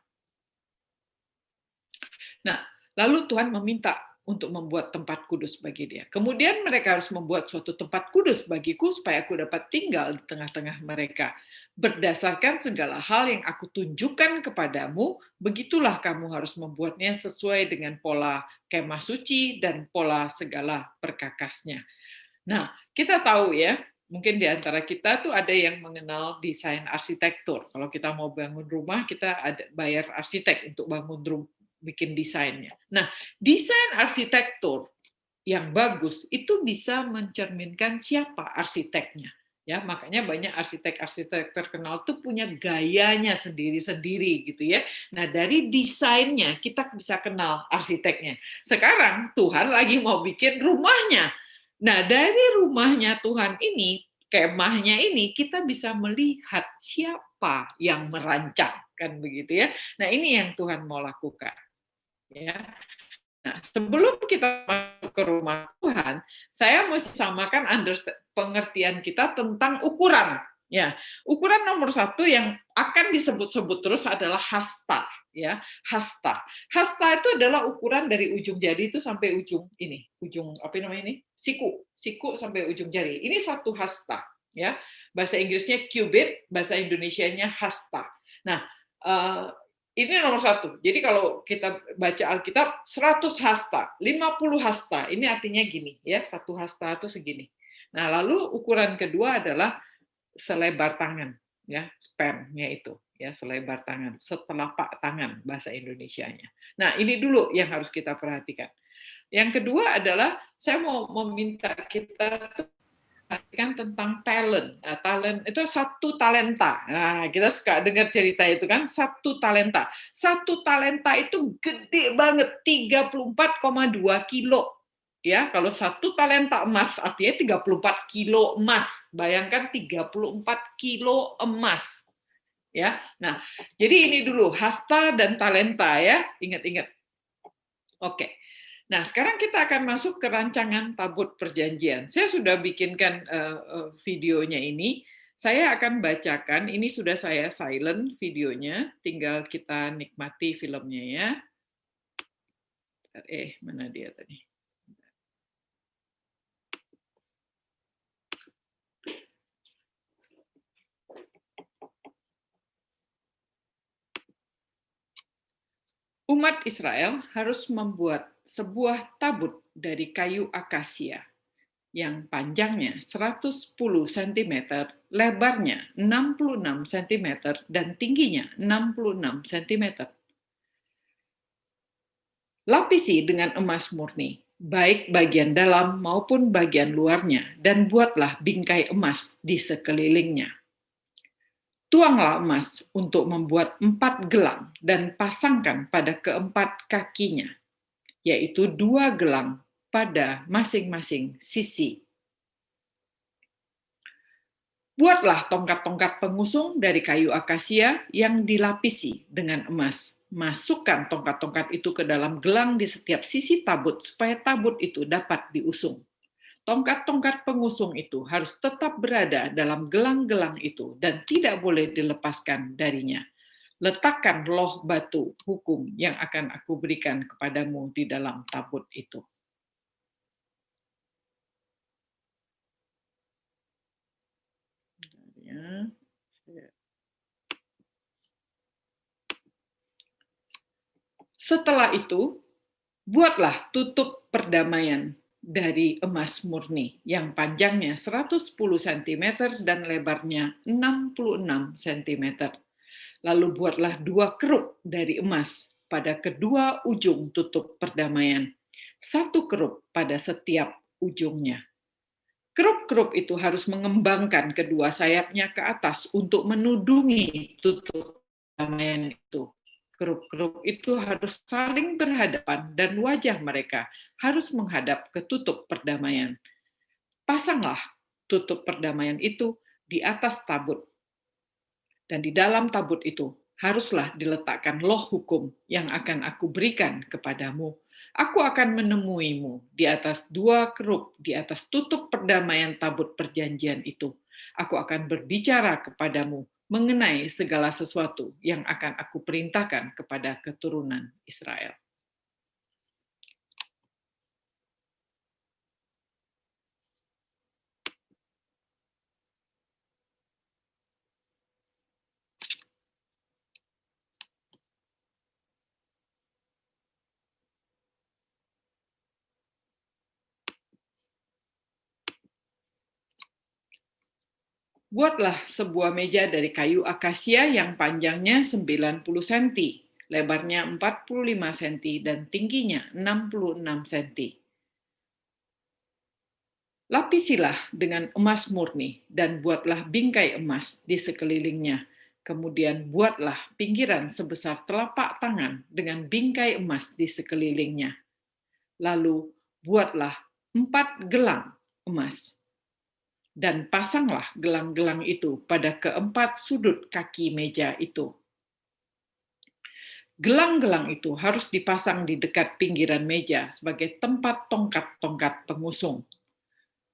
Nah, lalu Tuhan meminta untuk membuat tempat kudus bagi dia. Kemudian mereka harus membuat suatu tempat kudus bagiku supaya aku dapat tinggal di tengah-tengah mereka. Berdasarkan segala hal yang aku tunjukkan kepadamu, begitulah kamu harus membuatnya sesuai dengan pola kemah suci dan pola segala perkakasnya. Nah, kita tahu ya, mungkin di antara kita tuh ada yang mengenal desain arsitektur. Kalau kita mau bangun rumah, kita ada bayar arsitek untuk bangun rumah, bikin desainnya. Nah, desain arsitektur yang bagus itu bisa mencerminkan siapa arsiteknya. Ya, makanya banyak arsitek-arsitek terkenal tuh punya gayanya sendiri-sendiri gitu ya. Nah, dari desainnya kita bisa kenal arsiteknya. Sekarang Tuhan lagi mau bikin rumahnya. Nah, dari rumahnya Tuhan ini, kemahnya ini, kita bisa melihat siapa yang merancang, kan begitu ya. Nah, ini yang Tuhan mau lakukan. Ya. Nah, sebelum kita masuk ke rumah Tuhan, saya mesti samakan pengertian kita tentang ukuran. Ya, ukuran nomor satu yang akan disebut-sebut terus adalah hasta. Ya, hasta. Hasta itu adalah ukuran dari ujung jari itu sampai ujung ini, ujung apa namanya ini, siku sampai ujung jari. Ini satu hasta. Ya, bahasa Inggrisnya cubit, bahasa Indonesianya hasta. Nah, ini nomor satu. Jadi kalau kita baca Alkitab, 100 hasta, 50 hasta. Ini artinya gini, ya, satu hasta itu segini. Nah, lalu ukuran kedua adalah selebar tangan, ya, span-nya itu, ya, selebar tangan, setelapak tangan bahasa Indonesianya. Nah, ini dulu yang harus kita perhatikan. Yang kedua adalah saya mau meminta kita perhatikan tentang talent. Nah, talent itu satu talenta. Nah, kita suka dengar cerita itu kan, satu talenta. Satu talenta itu gede banget, 34,2 kilo. Ya, kalau satu talenta emas artinya 34 kilo emas. Bayangkan 34 kilo emas. Ya. Nah, jadi ini dulu hasta dan talenta ya. Ingat-ingat. Oke. Nah, sekarang kita akan masuk ke rancangan tabut perjanjian. Saya sudah bikinkan videonya ini. Saya akan bacakan, ini sudah saya silent videonya, tinggal kita nikmati filmnya ya. Mana dia tadi? Umat Israel harus membuat sebuah tabut dari kayu akasia yang panjangnya 110 cm, lebarnya 66 cm, dan tingginya 66 cm. Lapisi dengan emas murni, baik bagian dalam maupun bagian luarnya, dan buatlah bingkai emas di sekelilingnya. Tuanglah emas untuk membuat 4 gelang dan pasangkan pada keempat kakinya, yaitu 2 gelang pada masing-masing sisi. Buatlah tongkat-tongkat pengusung dari kayu akasia yang dilapisi dengan emas. Masukkan tongkat-tongkat itu ke dalam gelang di setiap sisi tabut supaya tabut itu dapat diusung. Tongkat-tongkat pengusung itu harus tetap berada dalam gelang-gelang itu dan tidak boleh dilepaskan darinya. Letakkan loh batu hukum yang akan aku berikan kepadamu di dalam tabut itu. Setelah itu, buatlah tutup perdamaian dari emas murni yang panjangnya 110 cm dan lebarnya 66 cm. Lalu buatlah 2 kerup dari emas pada kedua ujung tutup perdamaian, 1 kerup pada setiap ujungnya. Kerup-kerup itu harus mengembangkan kedua sayapnya ke atas untuk menudungi tutup perdamaian itu. Kerup-kerup itu harus saling berhadapan dan wajah mereka harus menghadap ke tutup perdamaian. Pasanglah tutup perdamaian itu di atas tabut. Dan di dalam tabut itu haruslah diletakkan loh hukum yang akan aku berikan kepadamu. Aku akan menemuimu di atas 2 kerup, di atas tutup perdamaian tabut perjanjian itu. Aku akan berbicara kepadamu mengenai segala sesuatu yang akan aku perintahkan kepada keturunan Israel. Buatlah sebuah meja dari kayu akasia yang panjangnya 90 cm, lebarnya 45 cm, dan tingginya 66 cm. Lapisilah dengan emas murni dan buatlah bingkai emas di sekelilingnya. Kemudian buatlah pinggiran sebesar telapak tangan dengan bingkai emas di sekelilingnya. Lalu buatlah 4 gelang emas. Dan pasanglah gelang-gelang itu pada keempat sudut kaki meja itu. Gelang-gelang itu harus dipasang di dekat pinggiran meja sebagai tempat tongkat-tongkat pengusung.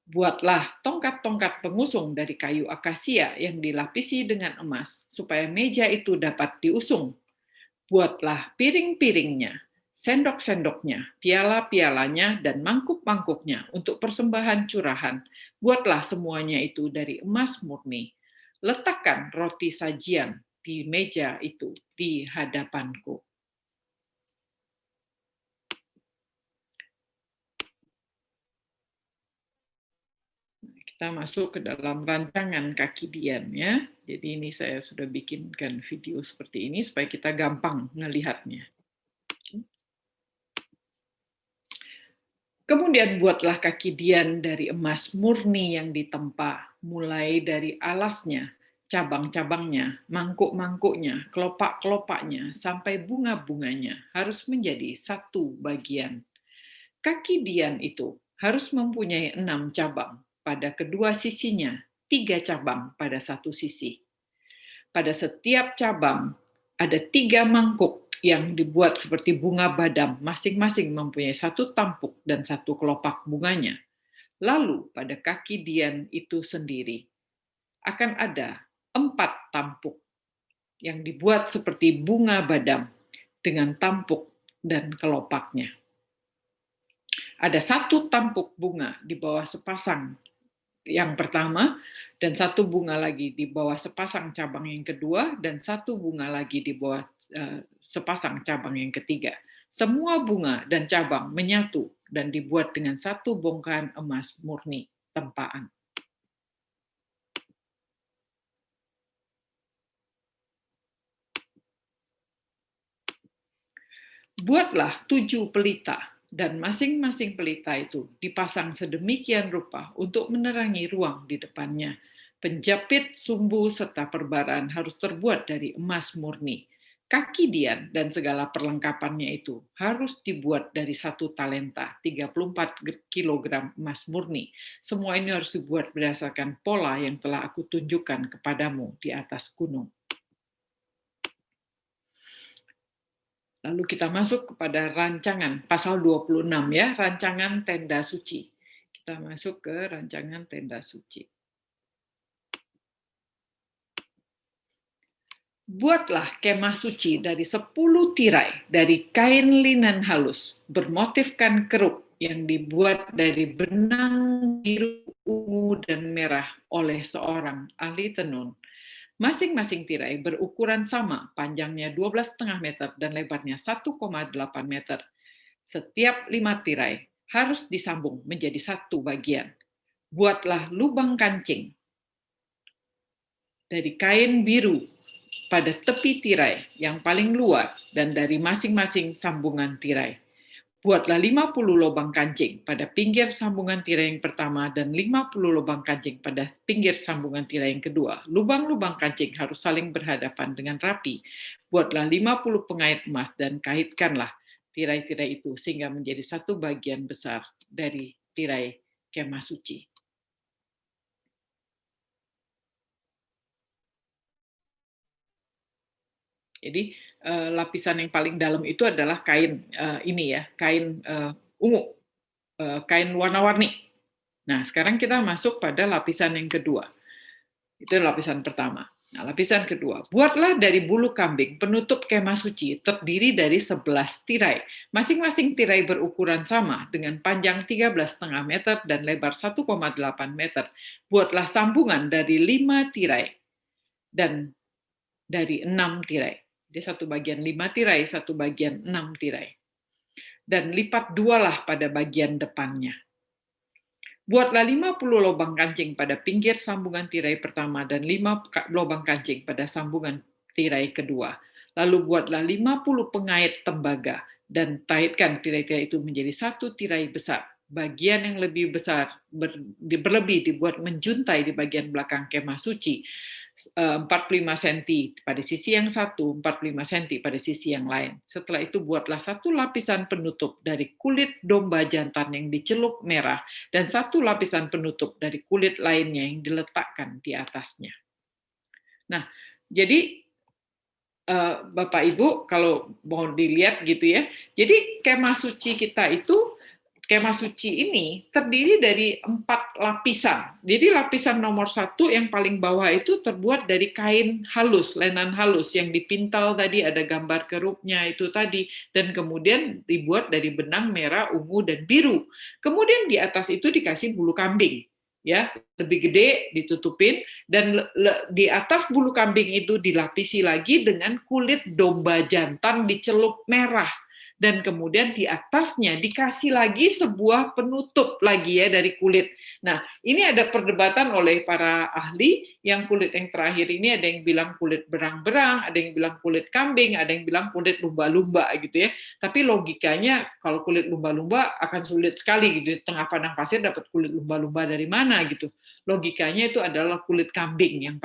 Buatlah tongkat-tongkat pengusung dari kayu akasia yang dilapisi dengan emas, supaya meja itu dapat diusung. Buatlah piring-piringnya, sendok-sendoknya, piala-pialanya, dan mangkuk-mangkuknya untuk persembahan curahan. Buatlah semuanya itu dari emas murni. Letakkan roti sajian di meja itu di hadapanku. Kita masuk ke dalam rancangan kaki Dian ya. Jadi ini saya sudah bikinkan video seperti ini supaya kita gampang melihatnya. Kemudian buatlah kaki Dian dari emas murni yang ditempa, mulai dari alasnya, cabang-cabangnya, mangkuk-mangkuknya, kelopak-kelopaknya, sampai bunga-bunganya harus menjadi satu bagian. Kaki Dian itu harus mempunyai 6 cabang pada kedua sisinya, 3 cabang pada satu sisi. Pada setiap cabang ada 3 mangkuk yang dibuat seperti bunga badam, masing-masing mempunyai satu tampuk dan satu kelopak bunganya. Lalu pada kaki Dian itu sendiri akan ada 4 tampuk yang dibuat seperti bunga badam dengan tampuk dan kelopaknya. Ada satu tampuk bunga di bawah sepasang yang pertama, dan satu bunga lagi di bawah sepasang cabang yang kedua, dan satu bunga lagi di bawah sepasang cabang yang ketiga. Semua bunga dan cabang menyatu dan dibuat dengan satu bongkahan emas murni tempaan. Buatlah 7 pelita, dan masing-masing pelita itu dipasang sedemikian rupa untuk menerangi ruang di depannya. Penjepit, sumbu, serta perbaran harus terbuat dari emas murni. Kaki Dian dan segala perlengkapannya itu harus dibuat dari 1 talenta, 34 kg emas murni. Semua ini harus dibuat berdasarkan pola yang telah aku tunjukkan kepadamu di atas gunung. Lalu kita masuk kepada rancangan pasal 26 ya, rancangan tenda suci. Kita masuk ke rancangan tenda suci. Buatlah kemah suci dari 10 tirai dari kain linen halus bermotifkan keruk yang dibuat dari benang biru, ungu, dan merah oleh seorang ahli tenun. Masing-masing tirai berukuran sama, panjangnya 12,5 meter dan lebarnya 1,8 meter. Setiap 5 tirai harus disambung menjadi satu bagian. Buatlah lubang kancing dari kain biru pada tepi tirai yang paling luar dan dari masing-masing sambungan tirai. Buatlah 50 lubang kancing pada pinggir sambungan tirai yang pertama dan 50 lubang kancing pada pinggir sambungan tirai yang kedua. Lubang-lubang kancing harus saling berhadapan dengan rapi. Buatlah 50 pengait emas dan kaitkanlah tirai-tirai itu sehingga menjadi satu bagian besar dari tirai kemah suci. Jadi lapisan yang paling dalam itu adalah kain ini ya, kain ungu, kain warna-warni. Nah, sekarang kita masuk pada lapisan yang kedua. Itu lapisan pertama. Nah, lapisan kedua, buatlah dari bulu kambing penutup kemah suci terdiri dari 11 tirai. Masing-masing tirai berukuran sama dengan panjang 13,5 meter dan lebar 1,8 meter. Buatlah sambungan dari 5 tirai dan dari 6 tirai. Jadi satu bagian 5 tirai, satu bagian 6 tirai. Dan lipat dualah pada bagian depannya. Buatlah 50 lubang kancing pada pinggir sambungan tirai pertama dan 5 lubang kancing pada sambungan tirai kedua. Lalu buatlah 50 pengait tembaga dan kaitkan tirai-tirai itu menjadi satu tirai besar. Bagian yang lebih besar berlebih dibuat menjuntai di bagian belakang kemah suci, 45 cm pada sisi yang satu, 45 cm pada sisi yang lain. Setelah itu buatlah satu lapisan penutup dari kulit domba jantan yang dicelup merah dan satu lapisan penutup dari kulit lainnya yang diletakkan di atasnya. Nah, jadi Bapak Ibu kalau mau dilihat gitu ya, jadi kemah suci kita itu, kemah suci ini terdiri dari 4 lapisan. Jadi lapisan nomor 1 yang paling bawah itu terbuat dari kain halus, lenan halus yang dipintal tadi, ada gambar kerupnya itu tadi, dan kemudian dibuat dari benang merah, ungu, dan biru. Kemudian di atas itu dikasih bulu kambing, ya lebih gede ditutupin, dan di atas bulu kambing itu dilapisi lagi dengan kulit domba jantan dicelup merah, dan kemudian di atasnya dikasih lagi sebuah penutup lagi ya dari kulit. Nah, ini ada perdebatan oleh para ahli, yang kulit yang terakhir ini ada yang bilang kulit berang-berang, ada yang bilang kulit kambing, ada yang bilang kulit lumba-lumba gitu ya. Tapi logikanya kalau kulit lumba-lumba akan sulit sekali gitu, di tengah padang pasir dapat kulit lumba-lumba dari mana gitu. Logikanya itu adalah kulit kambing yang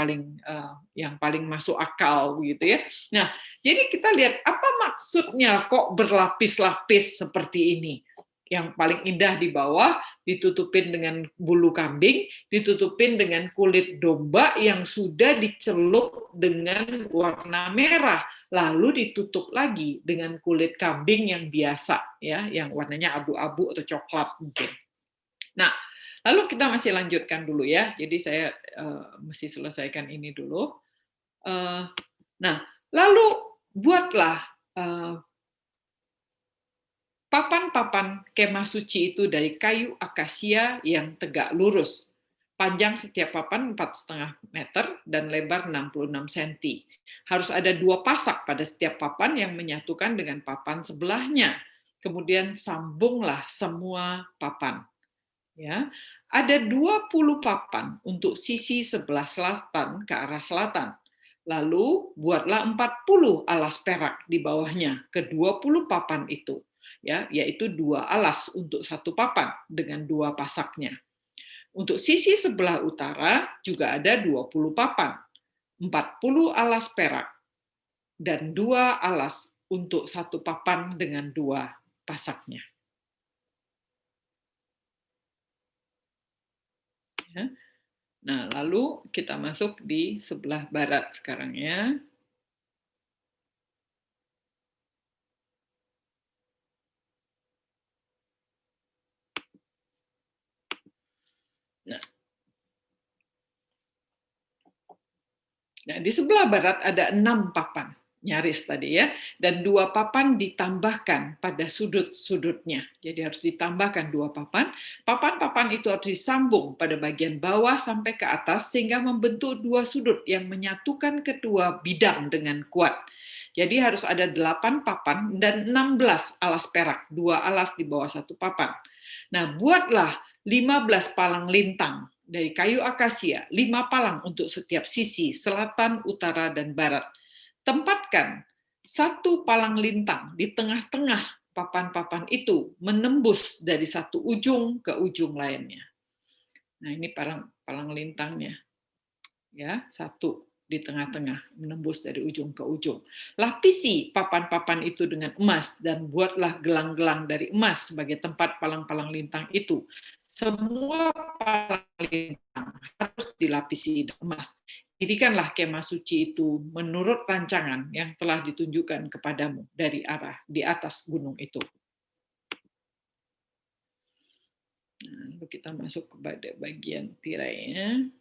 paling masuk akal gitu ya. Nah, jadi kita lihat apa maksudnya kok berlapis-lapis seperti ini. Yang paling indah di bawah ditutupin dengan bulu kambing, ditutupin dengan kulit domba yang sudah dicelup dengan warna merah, lalu ditutup lagi dengan kulit kambing yang biasa ya, yang warnanya abu-abu atau coklat mungkin. Nah, lalu kita masih lanjutkan dulu ya. Jadi saya mesti selesaikan ini dulu. Nah, lalu buatlah papan-papan kemah suci itu dari kayu akasia yang tegak lurus. Panjang setiap papan 4,5 meter dan lebar 66 cm. Harus ada 2 pasak pada setiap papan yang menyatukan dengan papan sebelahnya. Kemudian sambunglah semua papan. Ya, ada 20 papan untuk sisi sebelah selatan ke arah selatan. Lalu buatlah 40 alas perak di bawahnya ke 20 papan itu, ya, yaitu 2 alas untuk satu papan dengan 2 pasaknya. Untuk sisi sebelah utara juga ada 20 papan, 40 alas perak dan 2 alas untuk satu papan dengan 2 pasaknya. Ya. Nah, lalu kita masuk di sebelah barat sekarang ya. Nah, di sebelah barat ada 6 papan, nyaris tadi ya, dan 2 papan ditambahkan pada sudut-sudutnya. Jadi harus ditambahkan 2 papan. Papan-papan itu harus disambung pada bagian bawah sampai ke atas sehingga membentuk 2 sudut yang menyatukan kedua bidang dengan kuat. Jadi harus ada 8 papan dan 16 alas perak, 2 alas di bawah satu papan. Nah, buatlah 15 palang lintang dari kayu akasia, 5 palang untuk setiap sisi, selatan, utara, dan barat. Tempatkan satu palang lintang di tengah-tengah papan-papan itu, menembus dari satu ujung ke ujung lainnya. Nah, ini palang lintangnya. Ya, satu di tengah-tengah, menembus dari ujung ke ujung. Lapisi papan-papan itu dengan emas dan buatlah gelang-gelang dari emas sebagai tempat palang-palang lintang itu. Semua palang lintang harus dilapisi emas. Dirikanlah kemah suci itu menurut rancangan yang telah ditunjukkan kepadamu dari arah di atas gunung itu. Nah, lalu kita masuk kepada bagian tirainya.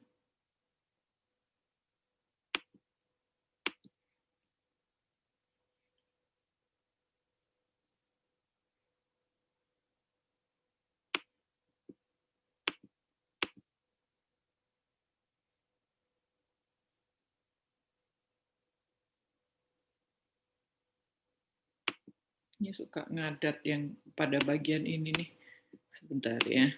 Ini suka ngadat yang pada bagian ini nih. Sebentar ya.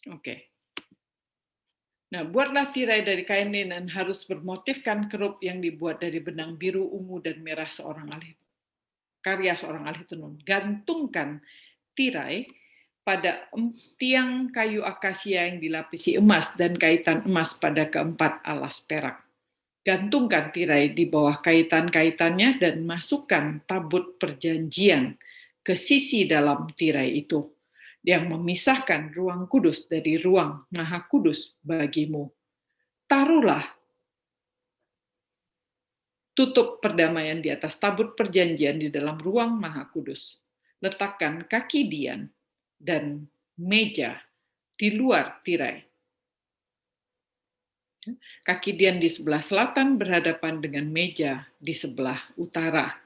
Oke. Nah, buatlah tirai dari kain linen harus bermotifkan kerup yang dibuat dari benang biru, ungu, dan merah karya seorang ahli tenun. Gantungkan tirai pada tiang kayu akasia yang dilapisi emas dan kaitan emas pada keempat alas perak. Gantungkan tirai di bawah kaitan-kaitannya dan masukkan tabut perjanjian ke sisi dalam tirai itu, yang memisahkan ruang kudus dari ruang maha kudus bagimu. Taruhlah tutup perdamaian di atas tabut perjanjian di dalam ruang maha kudus. Letakkan kaki dian dan meja di luar tirai. Kaki dian di sebelah selatan berhadapan dengan meja di sebelah utara.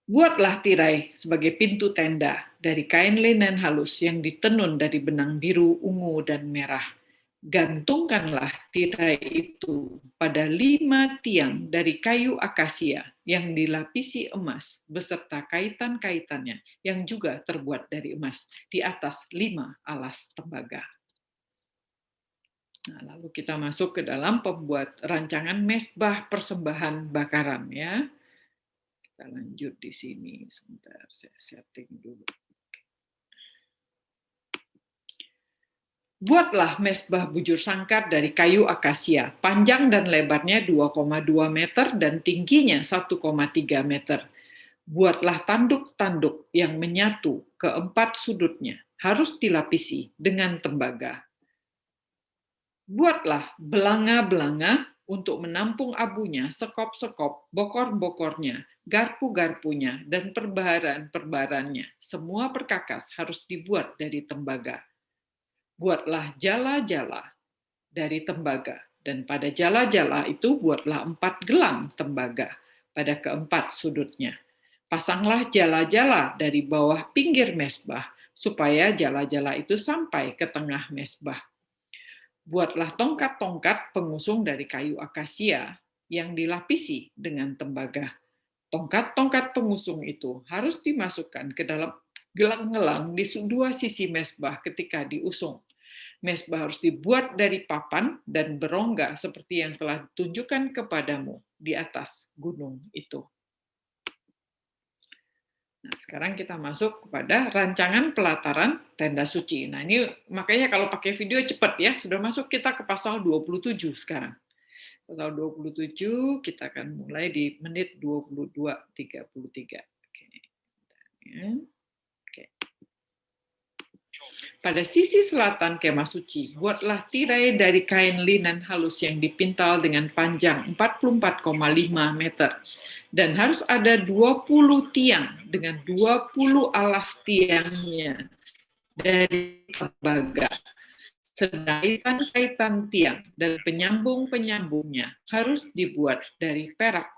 Buatlah tirai sebagai pintu tenda dari kain linen halus yang ditenun dari benang biru, ungu, dan merah. Gantungkanlah tirai itu pada 5 tiang dari kayu akasia yang dilapisi emas beserta kaitan-kaitannya yang juga terbuat dari emas di atas 5 alas tembaga. Nah, lalu kita masuk ke dalam pembuat rancangan mesbah persembahan bakaran ya. Kita lanjut di sini sebentar, saya setting dulu. Buatlah mesbah bujur sangkar dari kayu akasia, panjang dan lebarnya 2,2 meter dan tingginya 1,3 meter. Buatlah tanduk-tanduk yang menyatu ke 4 sudutnya, harus dilapisi dengan tembaga. Buatlah belanga-belanga untuk menampung abunya, sekop-sekop, bokor-bokornya, garpu-garpunya, dan perbaran-perbarannya. Semua perkakas harus dibuat dari tembaga. Buatlah jala-jala dari tembaga, dan pada jala-jala itu buatlah 4 gelang tembaga pada keempat sudutnya. Pasanglah jala-jala dari bawah pinggir mesbah, supaya jala-jala itu sampai ke tengah mesbah. Buatlah tongkat-tongkat pengusung dari kayu akasia yang dilapisi dengan tembaga. Tongkat-tongkat pengusung itu harus dimasukkan ke dalam gelang-gelang di 2 sisi mesbah ketika diusung. Mesbah harus dibuat dari papan dan berongga seperti yang telah ditunjukkan kepadamu di atas gunung itu. Nah, sekarang kita masuk kepada rancangan pelataran tenda suci. Nah, ini makanya kalau pakai video cepat ya, sudah masuk kita ke pasal 27 sekarang. Pasal 27 kita akan mulai di menit 22:33. Oke. Oke. Pada sisi selatan kemah suci, buatlah tirai dari kain linen halus yang dipintal dengan panjang 44,5 meter. Dan harus ada 20 tiang dengan 20 alas tiangnya dari tembaga. Sedangkan kaitan tiang dan penyambung-penyambungnya harus dibuat dari perak.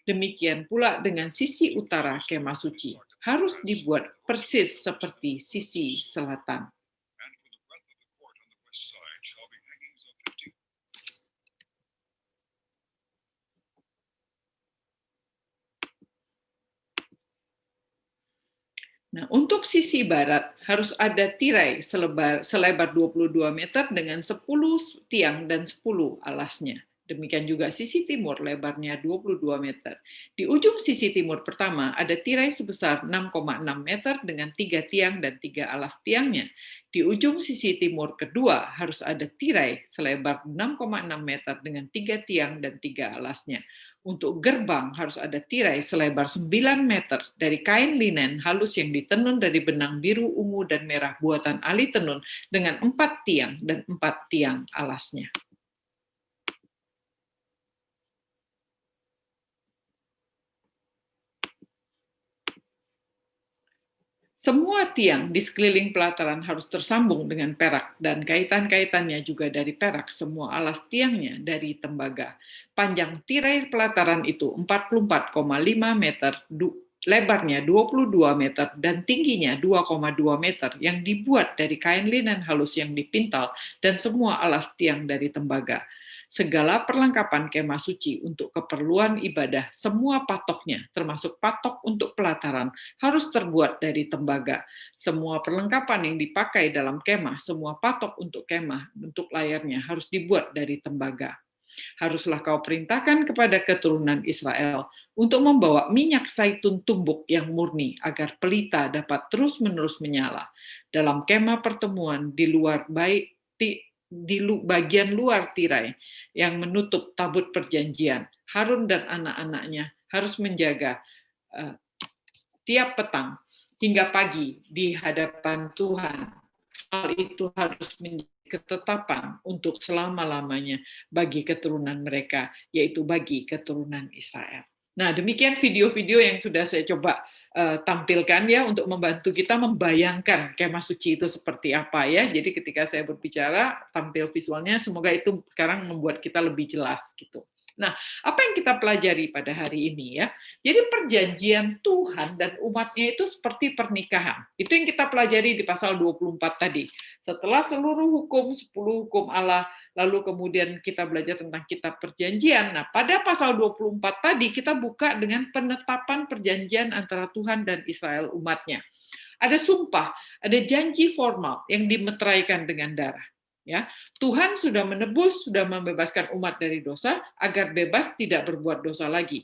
Demikian pula dengan sisi utara kemah suci. Harus dibuat persis seperti sisi selatan. Nah, untuk sisi barat harus ada tirai selebar 22 meter dengan 10 tiang dan 10 alasnya. Demikian juga sisi timur lebarnya 22 meter. Di ujung sisi timur pertama ada tirai sebesar 6,6 meter dengan 3 tiang dan 3 alas tiangnya. Di ujung sisi timur kedua harus ada tirai selebar 6,6 meter dengan 3 tiang dan 3 alasnya. Untuk gerbang harus ada tirai selebar 9 meter dari kain linen halus yang ditenun dari benang biru, ungu, dan merah buatan ahli tenun dengan 4 tiang dan 4 tiang alasnya. Semua tiang di sekeliling pelataran harus tersambung dengan perak dan kaitan-kaitannya juga dari perak, semua alas tiangnya dari tembaga. Panjang tirai pelataran itu 44,5 meter lebarnya 22 meter dan tingginya 2,2 meter yang dibuat dari kain linen halus yang dipintal dan semua alas tiang dari tembaga. Segala perlengkapan kemah suci untuk keperluan ibadah, semua patoknya, termasuk patok untuk pelataran, harus terbuat dari tembaga. Semua perlengkapan yang dipakai dalam kemah, semua patok untuk kemah, untuk layarnya, harus dibuat dari tembaga. Haruslah kau perintahkan kepada keturunan Israel untuk membawa minyak zaitun tumbuk yang murni agar pelita dapat terus-menerus menyala. Dalam kemah pertemuan di luar bagian luar tirai yang menutup tabut perjanjian, Harun dan anak-anaknya harus menjaga tiap petang hingga pagi di hadapan Tuhan. Hal itu harus menjadi ketetapan untuk selama-lamanya bagi keturunan mereka, yaitu bagi keturunan Israel. Nah, demikian video-video yang sudah saya coba tampilkan ya untuk membantu kita membayangkan kemah suci itu seperti apa ya. Jadi ketika saya berbicara, tampil visualnya, semoga itu sekarang membuat kita lebih jelas gitu. Nah, apa yang kita pelajari pada hari ini ya? Jadi perjanjian Tuhan dan umatnya itu seperti pernikahan. Itu yang kita pelajari di pasal 24 tadi. Setelah seluruh hukum, 10 hukum Allah, lalu kemudian kita belajar tentang kitab perjanjian. Nah, pada pasal 24 tadi kita buka dengan penetapan perjanjian antara Tuhan dan Israel umatnya. Ada sumpah, ada janji formal yang dimeteraikan dengan darah. Ya, Tuhan sudah menebus, sudah membebaskan umat dari dosa agar bebas tidak berbuat dosa lagi.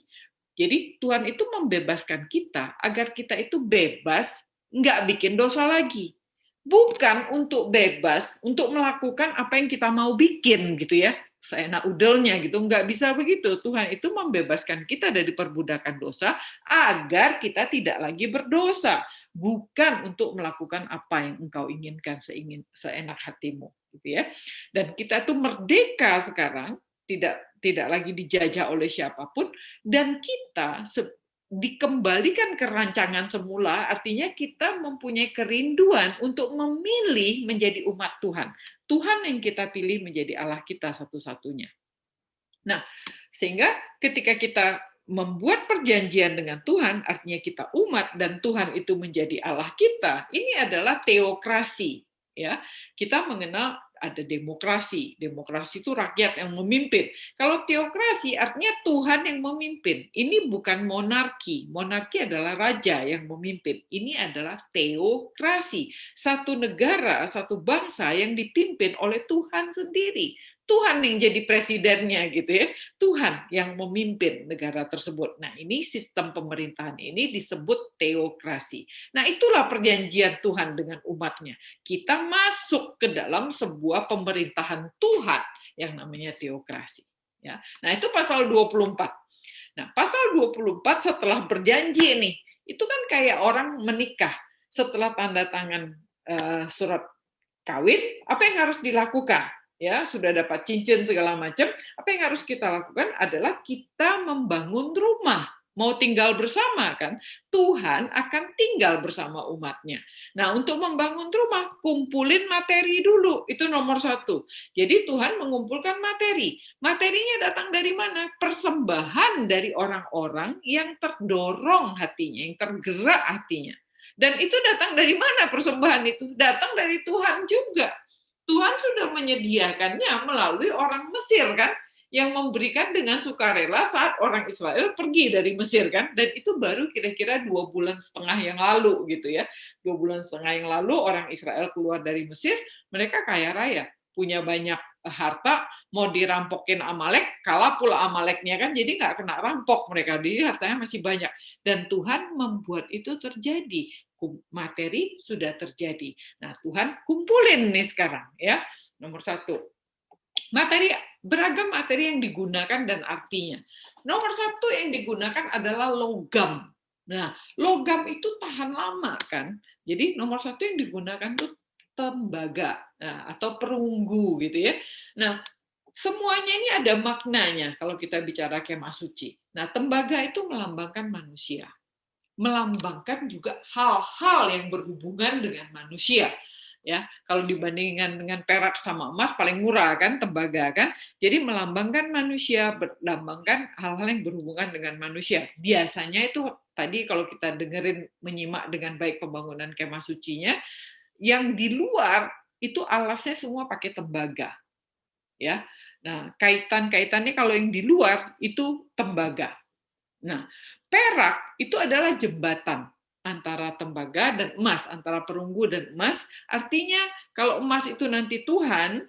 Jadi Tuhan itu membebaskan kita agar kita itu bebas, nggak bikin dosa lagi. Bukan untuk bebas, untuk melakukan apa yang kita mau bikin gitu ya, seenak udelnya gitu, nggak bisa begitu. Tuhan itu membebaskan kita dari perbudakan dosa agar kita tidak lagi berdosa, bukan untuk melakukan apa yang engkau inginkan seenak hatimu gitu ya. Dan kita tuh merdeka sekarang, tidak lagi dijajah oleh siapapun, dan kita dikembalikan ke rancangan semula, artinya kita mempunyai kerinduan untuk memilih menjadi umat Tuhan. Tuhan yang kita pilih menjadi Allah kita satu-satunya. Nah, sehingga ketika kita membuat perjanjian dengan Tuhan, artinya kita umat dan Tuhan itu menjadi Allah kita, ini adalah teokrasi. Ya, kita mengenal ada demokrasi. Demokrasi itu rakyat yang memimpin. Kalau teokrasi artinya Tuhan yang memimpin. Ini bukan monarki. Monarki adalah raja yang memimpin. Ini adalah teokrasi. Satu negara, satu bangsa yang dipimpin oleh Tuhan sendiri. Tuhan yang jadi presidennya gitu ya. Tuhan yang memimpin negara tersebut. Nah, ini sistem pemerintahan ini disebut teokrasi. Nah, itulah perjanjian Tuhan dengan umatnya. Kita masuk ke dalam sebuah pemerintahan Tuhan yang namanya teokrasi. Ya. Nah, itu pasal 24. Nah, pasal 24 setelah berjanji nih, itu kan kayak orang menikah. Setelah tanda tangan surat kawin, apa yang harus dilakukan? Ya, sudah dapat cincin segala macam, apa yang harus kita lakukan adalah kita membangun rumah. Mau tinggal bersama kan, Tuhan akan tinggal bersama umatnya. Nah, untuk membangun rumah, kumpulin materi dulu, itu nomor satu. Jadi Tuhan mengumpulkan materi. Materinya datang dari mana? Persembahan dari orang-orang yang terdorong hatinya, yang tergerak hatinya. Dan itu datang dari mana persembahan itu? Datang dari Tuhan juga. Tuhan sudah menyediakannya melalui orang Mesir kan, yang memberikan dengan sukarela saat orang Israel pergi dari Mesir kan, dan itu baru kira-kira 2,5 bulan yang lalu gitu ya. 2,5 bulan yang lalu orang Israel keluar dari Mesir, mereka kaya raya, punya banyak harta, mau dirampokin Amalek, kalah pula Amaleknya kan, jadi nggak kena rampok mereka, jadi hartanya masih banyak. Dan Tuhan membuat itu terjadi. Materi sudah terjadi. Nah, Tuhan kumpulin nih sekarang ya. Nomor satu, materi, beragam materi yang digunakan dan artinya. Nomor satu yang digunakan adalah logam. Nah, logam itu tahan lama kan. Jadi nomor satu yang digunakan itu tembaga, nah, atau perunggu gitu ya. Nah, semuanya ini ada maknanya kalau kita bicara kemah suci. Nah, tembaga itu melambangkan manusia, melambangkan juga hal-hal yang berhubungan dengan manusia. Ya, kalau dibandingkan dengan perak sama emas paling murah kan tembaga kan. Jadi melambangkan manusia, melambangkan hal-hal yang berhubungan dengan manusia. Biasanya itu tadi kalau kita dengerin menyimak dengan baik pembangunan kemah sucinya, yang di luar itu alasnya semua pakai tembaga. Ya. Nah, kaitan-kaitannya kalau yang di luar itu tembaga. Nah, perak itu adalah jembatan antara tembaga dan emas, antara perunggu dan emas. Artinya kalau emas itu nanti Tuhan,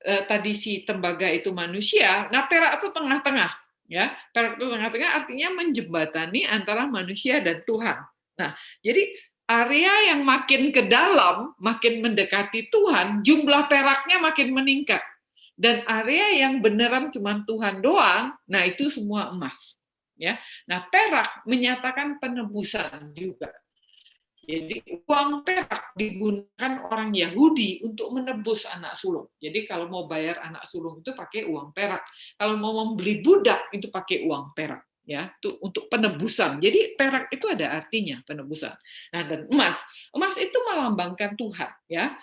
tadi si tembaga itu manusia, nah perak itu tengah-tengah. Ya, perak itu tengah-tengah artinya menjembatani antara manusia dan Tuhan. Nah, jadi area yang makin ke dalam, makin mendekati Tuhan, jumlah peraknya makin meningkat. Dan area yang beneran cuma Tuhan doang, nah itu semua emas. Ya, nah perak menyatakan penebusan juga. Jadi uang perak digunakan orang Yahudi untuk menebus anak sulung. Jadi kalau mau bayar anak sulung itu pakai uang perak. Kalau mau membeli budak itu pakai uang perak. Ya, itu untuk penebusan. Jadi perak itu ada artinya penebusan. Nah, dan emas itu melambangkan Tuhan, ya,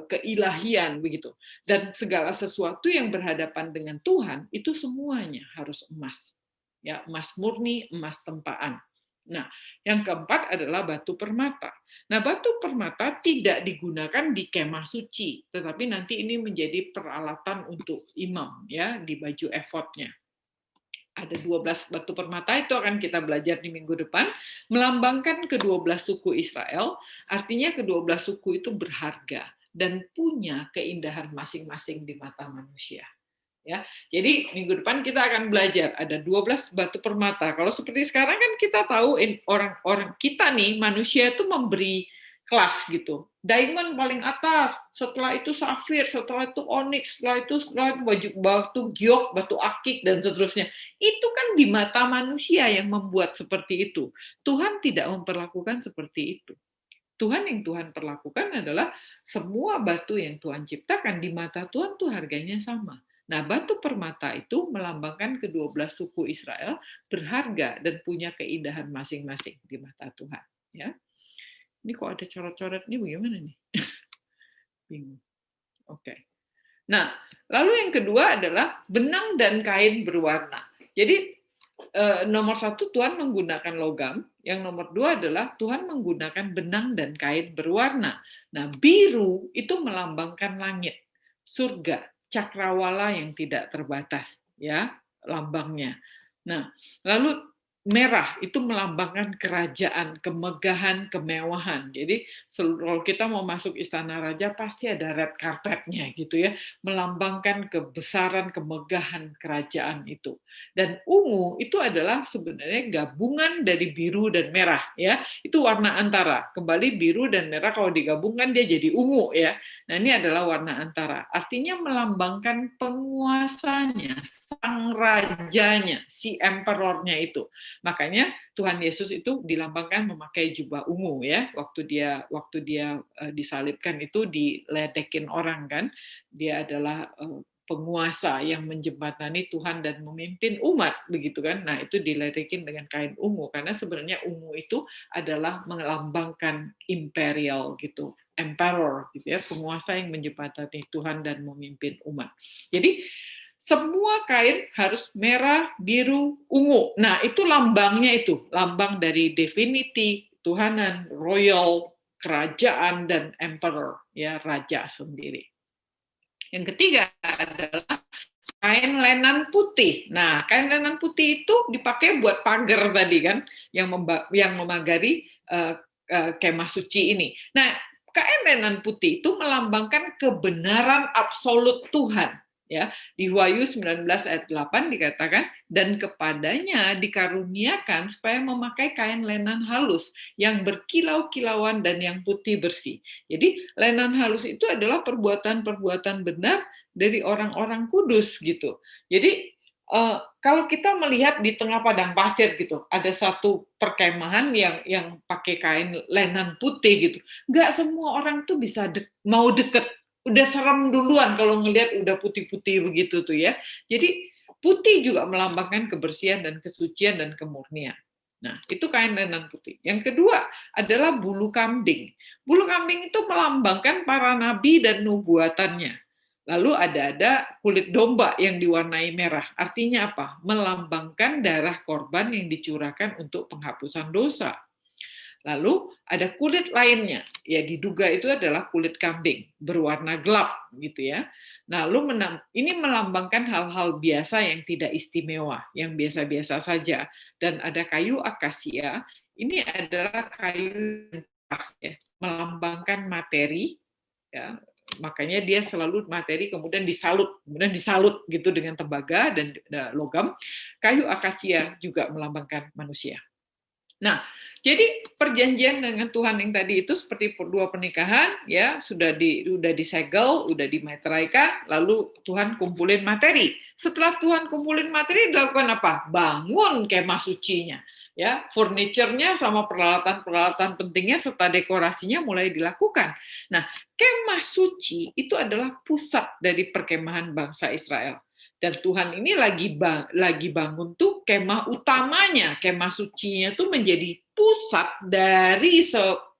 keilahian begitu. Dan segala sesuatu yang berhadapan dengan Tuhan itu semuanya harus emas. Ya, emas murni, emas tempaan. Nah, yang keempat adalah batu permata. Nah, batu permata tidak digunakan di kemah suci, tetapi nanti ini menjadi peralatan untuk imam ya di baju efodnya. Ada 12 batu permata, itu akan kita belajar di minggu depan, melambangkan ke-12 suku Israel, artinya ke-12 suku itu berharga dan punya keindahan masing-masing di mata manusia. Ya, jadi minggu depan kita akan belajar ada 12 batu permata. Kalau seperti sekarang kan kita tahu orang-orang kita nih manusia itu memberi kelas gitu. Diamond paling atas, setelah itu safir, setelah itu onyx, setelah itu batu giok, batu akik dan seterusnya. Itu kan di mata manusia yang membuat seperti itu. Tuhan tidak memperlakukan seperti itu. Tuhan yang Tuhan perlakukan adalah semua batu yang Tuhan ciptakan di mata Tuhan tuh harganya sama. Nah, batu permata itu melambangkan ke-12 suku Israel berharga dan punya keindahan masing-masing di mata Tuhan. Ya, ini kok ada coret-coret ini bagaimana nih? Bingung. Oke. Nah, lalu yang kedua adalah benang dan kain berwarna. Jadi nomor satu Tuhan menggunakan logam, yang nomor dua adalah Tuhan menggunakan benang dan kain berwarna. Nah, biru itu melambangkan langit, surga, cakrawala yang tidak terbatas, ya lambangnya. Nah, lalu merah itu melambangkan kerajaan, kemegahan, kemewahan. Jadi kalau kita mau masuk istana raja pasti ada red carpetnya gitu ya, melambangkan kebesaran, kemegahan kerajaan itu. Dan ungu itu adalah sebenarnya gabungan dari biru dan merah ya. Itu warna antara. Kembali biru dan merah kalau digabungkan dia jadi ungu ya. Nah, ini adalah warna antara. Artinya melambangkan penguasanya, sang rajanya, si emperornya itu. Makanya Tuhan Yesus itu dilambangkan memakai jubah ungu ya. Waktu dia disalibkan itu diledekin orang kan. Dia adalah penguasa yang menjembatani Tuhan dan memimpin umat begitu kan. Nah, itu diledekin dengan kain ungu karena sebenarnya ungu itu adalah melambangkan imperial gitu, emperor gitu ya, penguasa yang menjembatani Tuhan dan memimpin umat. Jadi semua kain harus merah, biru, ungu. Nah, itu lambangnya itu, lambang dari divinity, Tuhanan, royal, kerajaan dan emperor, ya raja sendiri. Yang ketiga adalah kain lenan putih. Nah, kain lenan putih itu dipakai buat pagar tadi kan, yang memagari kemah suci ini. Nah, kain lenan putih itu melambangkan kebenaran absolut Tuhan. Ya, di Wahyu 19 ayat 8 dikatakan, dan kepadanya dikaruniakan supaya memakai kain lenan halus yang berkilau-kilauan dan yang putih bersih. Jadi lenan halus itu adalah perbuatan-perbuatan benar dari orang-orang kudus gitu. Jadi kalau kita melihat di tengah padang pasir gitu, ada satu perkemahan yang pakai kain lenan putih gitu, nggak semua orang tuh bisa mau deket, udah serem duluan kalau ngelihat udah putih-putih begitu tuh ya. Jadi putih juga melambangkan kebersihan dan kesucian dan kemurnian. Nah, itu kain lenan putih. Yang kedua adalah bulu kambing. Bulu kambing itu melambangkan para nabi dan nubuatannya. Lalu ada kulit domba yang diwarnai merah. Artinya apa? Melambangkan darah korban yang dicurahkan untuk penghapusan dosa. Lalu ada kulit lainnya, ya diduga itu adalah kulit kambing berwarna gelap gitu ya. Lalu ini melambangkan hal-hal biasa yang tidak istimewa, yang biasa-biasa saja. Dan ada kayu akasia, ini adalah kayu keras ya, melambangkan materi ya. Makanya dia selalu materi kemudian disalut gitu dengan tembaga dan logam. Kayu akasia juga melambangkan manusia. Nah, jadi perjanjian dengan Tuhan yang tadi itu seperti dua pernikahan, ya sudah disegel, sudah dimeteraikan, lalu Tuhan kumpulin materi. Setelah Tuhan kumpulin materi, dilakukan apa? Bangun kemah sucinya, ya, furniturnya sama peralatan-peralatan pentingnya serta dekorasinya mulai dilakukan. Nah, kemah suci itu adalah pusat dari perkemahan bangsa Israel. Dan Tuhan ini lagi bangun tuh kemah utamanya, kemah sucinya tuh menjadi pusat dari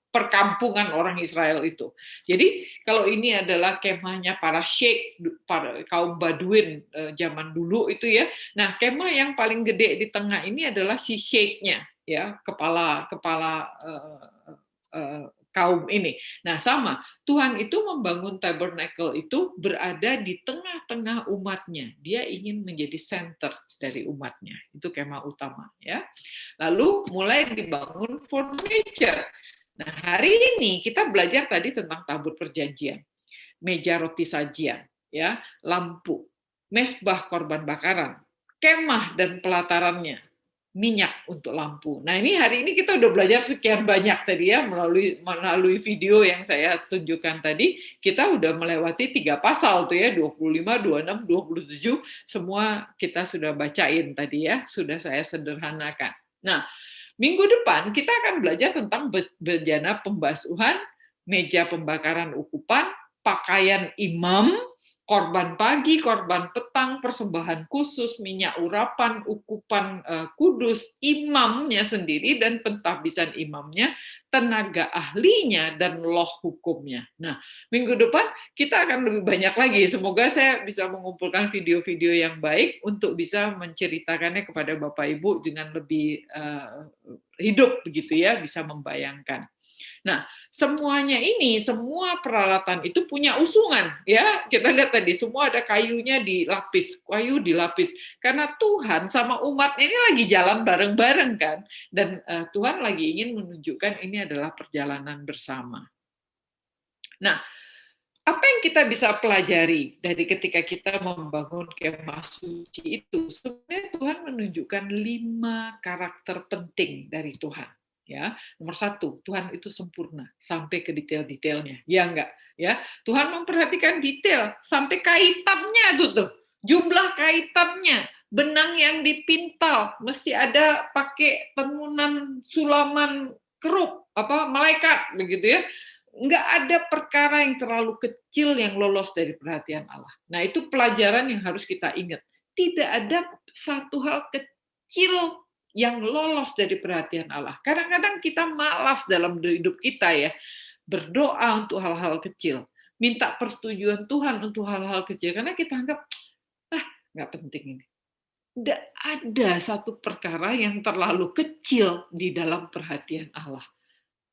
perkampungan orang Israel itu. Jadi kalau ini adalah kemahnya para sheikh, para kaum Baduin zaman dulu itu ya. Nah, kemah yang paling gede di tengah ini adalah si sheikhnya, ya, kepala kaum ini. Nah, sama, Tuhan itu membangun tabernacle itu berada di tengah-tengah umatnya. Dia ingin menjadi center dari umatnya. Itu kemah utama, ya. Lalu mulai dibangun furniture. Nah, hari ini kita belajar tadi tentang tabut perjanjian, meja roti sajian, ya, lampu, mesbah korban bakaran, kemah dan pelatarannya, minyak untuk lampu. Nah, ini hari ini kita udah belajar sekian banyak tadi ya, melalui video yang saya tunjukkan tadi, kita udah melewati 3 pasal tuh ya, 25, 26, 27, semua kita sudah bacain tadi ya, sudah saya sederhanakan. Nah, minggu depan kita akan belajar tentang bejana pembasuhan, meja pembakaran ukupan, pakaian imam, korban pagi, korban petang, persembahan khusus, minyak urapan, ukupan kudus, imamnya sendiri dan pentahbisan imamnya, tenaga ahlinya, dan loh hukumnya. Nah, minggu depan kita akan lebih banyak lagi. Semoga saya bisa mengumpulkan video-video yang baik untuk bisa menceritakannya kepada Bapak Ibu dengan lebih hidup begitu ya, bisa membayangkan. Nah, semuanya ini, semua peralatan itu punya usungan, ya. Kita lihat tadi, semua ada kayunya dilapis, kayu dilapis. Karena Tuhan sama umat ini lagi jalan bareng-bareng kan. Dan Tuhan lagi ingin menunjukkan ini adalah perjalanan bersama. Nah, apa yang kita bisa pelajari dari ketika kita membangun kemah suci itu? Sebenarnya Tuhan menunjukkan 5 karakter penting dari Tuhan. Ya, nomor 1, Tuhan itu sempurna sampai ke detail-detailnya. Ya enggak? Ya, Tuhan memperhatikan detail sampai kaitannya tuh. Jumlah kaitannya, benang yang dipintal mesti ada pakai tenunan sulaman keruk malaikat begitu ya. Enggak ada perkara yang terlalu kecil yang lolos dari perhatian Allah. Nah, itu pelajaran yang harus kita ingat. Tidak ada satu hal kecil yang lolos dari perhatian Allah. Kadang-kadang kita malas dalam hidup kita ya, berdoa untuk hal-hal kecil, minta persetujuan Tuhan untuk hal-hal kecil, karena kita anggap, nggak penting ini. Tidak ada satu perkara yang terlalu kecil di dalam perhatian Allah.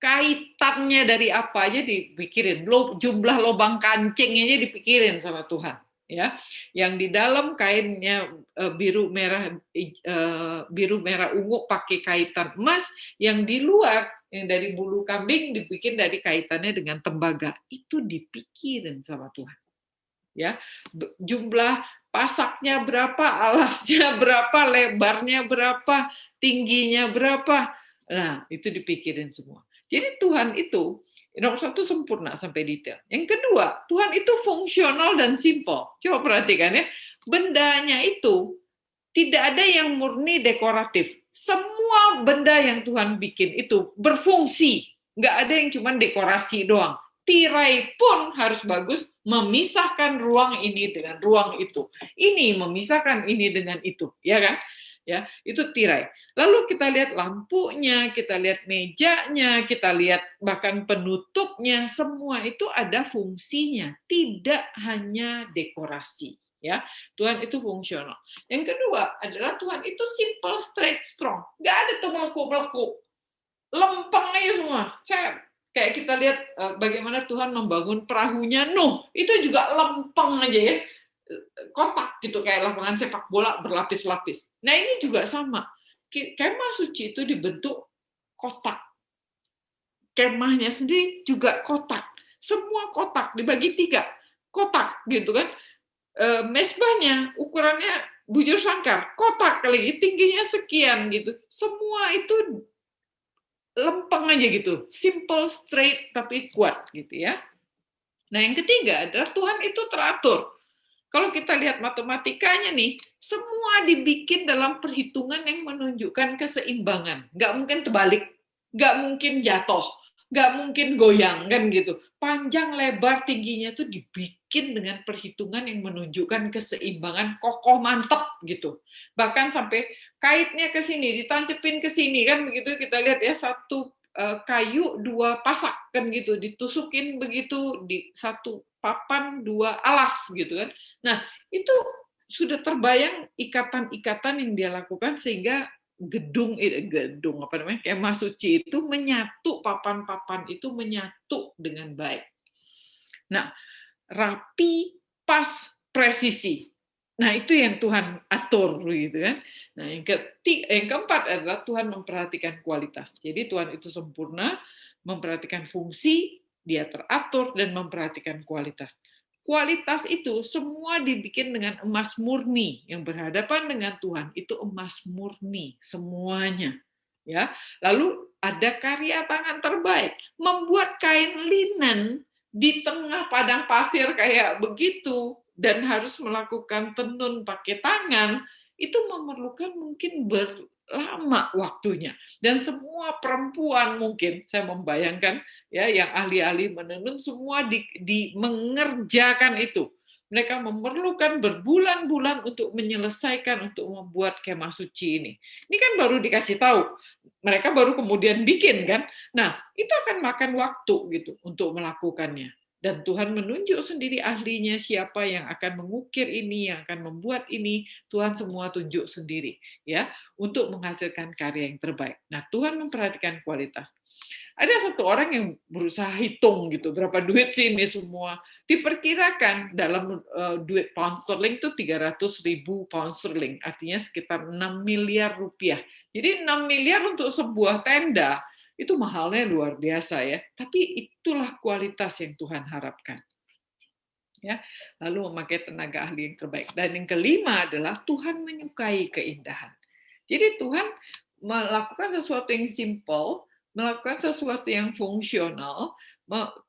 Kaitannya dari apa aja dipikirin, jumlah lubang kancing aja dipikirin sama Tuhan. Ya, yang di dalam kainnya biru merah ungu pakai kaitan emas, yang di luar yang dari bulu kambing dibikin dari kaitannya dengan tembaga, itu dipikirin sama Tuhan. Ya, jumlah pasaknya berapa, alasnya berapa, lebarnya berapa, tingginya berapa, nah itu dipikirin semua. Jadi Tuhan itu nomor 1 sempurna sampai detail. Yang kedua, Tuhan itu fungsional dan simple. Coba perhatikan ya, bendanya itu tidak ada yang murni dekoratif. Semua benda yang Tuhan bikin itu berfungsi. Nggak ada yang cuma dekorasi doang. Tirai pun harus bagus, memisahkan ruang ini dengan ruang itu. Ini memisahkan ini dengan itu, ya kan? Ya, itu tirai. Lalu kita lihat lampunya, kita lihat mejanya, kita lihat bahkan penutupnya, semua itu ada fungsinya, tidak hanya dekorasi. Ya, Tuhan itu fungsional. Yang kedua adalah Tuhan itu simple, straight, strong. Nggak ada tuh melekuk-melekuk. Lempeng aja semua. Kayak kita lihat bagaimana Tuhan membangun perahunya Nuh, itu juga lempeng aja ya, kotak gitu, kayak lapangan sepak bola berlapis-lapis. Nah ini juga sama, kemah suci itu dibentuk kotak, kemahnya sendiri juga kotak, semua kotak dibagi 3 kotak gitu kan. Mesbahnya ukurannya bujur sangkar, kotak lagi, tingginya sekian gitu, semua itu lempeng aja gitu, simple, straight, tapi kuat gitu ya. Nah yang ketiga adalah Tuhan itu teratur. Kalau kita lihat matematikanya nih, semua dibikin dalam perhitungan yang menunjukkan keseimbangan. Nggak mungkin terbalik, nggak mungkin jatuh, nggak mungkin goyang, kan gitu. Panjang, lebar, tingginya tuh dibikin dengan perhitungan yang menunjukkan keseimbangan, kokoh, mantep gitu. Bahkan sampai kaitnya ke sini, ditancepin ke sini, kan begitu kita lihat ya, satu kayu 2 pasak, kan gitu, ditusukin begitu, di satu papan 2 alas gitu kan. Nah, itu sudah terbayang ikatan-ikatan yang dia lakukan sehingga gedung apa namanya, kemah suci itu menyatu, papan-papan itu menyatu dengan baik. Nah, rapi, pas, presisi. Nah, itu yang Tuhan atur gitu kan. Nah, yang keempat adalah Tuhan memperhatikan kualitas. Jadi Tuhan itu sempurna, memperhatikan fungsi, dia teratur dan memperhatikan kualitas. Kualitas itu semua dibikin dengan emas murni, yang berhadapan dengan Tuhan itu emas murni semuanya. Ya. Lalu ada karya tangan terbaik, membuat kain linen di tengah padang pasir kayak begitu dan harus melakukan tenun pakai tangan, itu memerlukan mungkin berlama waktunya. Dan semua perempuan mungkin, saya membayangkan ya, yang ahli-ahli menenun semua mengerjakan itu. Mereka memerlukan berbulan-bulan untuk menyelesaikan, untuk membuat kemah suci ini. Ini kan baru dikasih tahu, mereka baru kemudian bikin kan. Nah, itu akan makan waktu gitu untuk melakukannya. Dan Tuhan menunjuk sendiri ahlinya, siapa yang akan mengukir ini, yang akan membuat ini, Tuhan semua tunjuk sendiri ya, untuk menghasilkan karya yang terbaik. Nah, Tuhan memperhatikan kualitas. Ada satu orang yang berusaha hitung gitu, berapa duit sih ini semua. Diperkirakan dalam duit pound sterling itu 300.000 pound sterling, artinya sekitar 6 miliar rupiah. Jadi 6 miliar untuk sebuah tenda, itu mahalnya luar biasa ya. Tapi itulah kualitas yang Tuhan harapkan. Ya, lalu memakai tenaga ahli yang terbaik. Dan yang kelima adalah Tuhan menyukai keindahan. Jadi Tuhan melakukan sesuatu yang simple, melakukan sesuatu yang fungsional,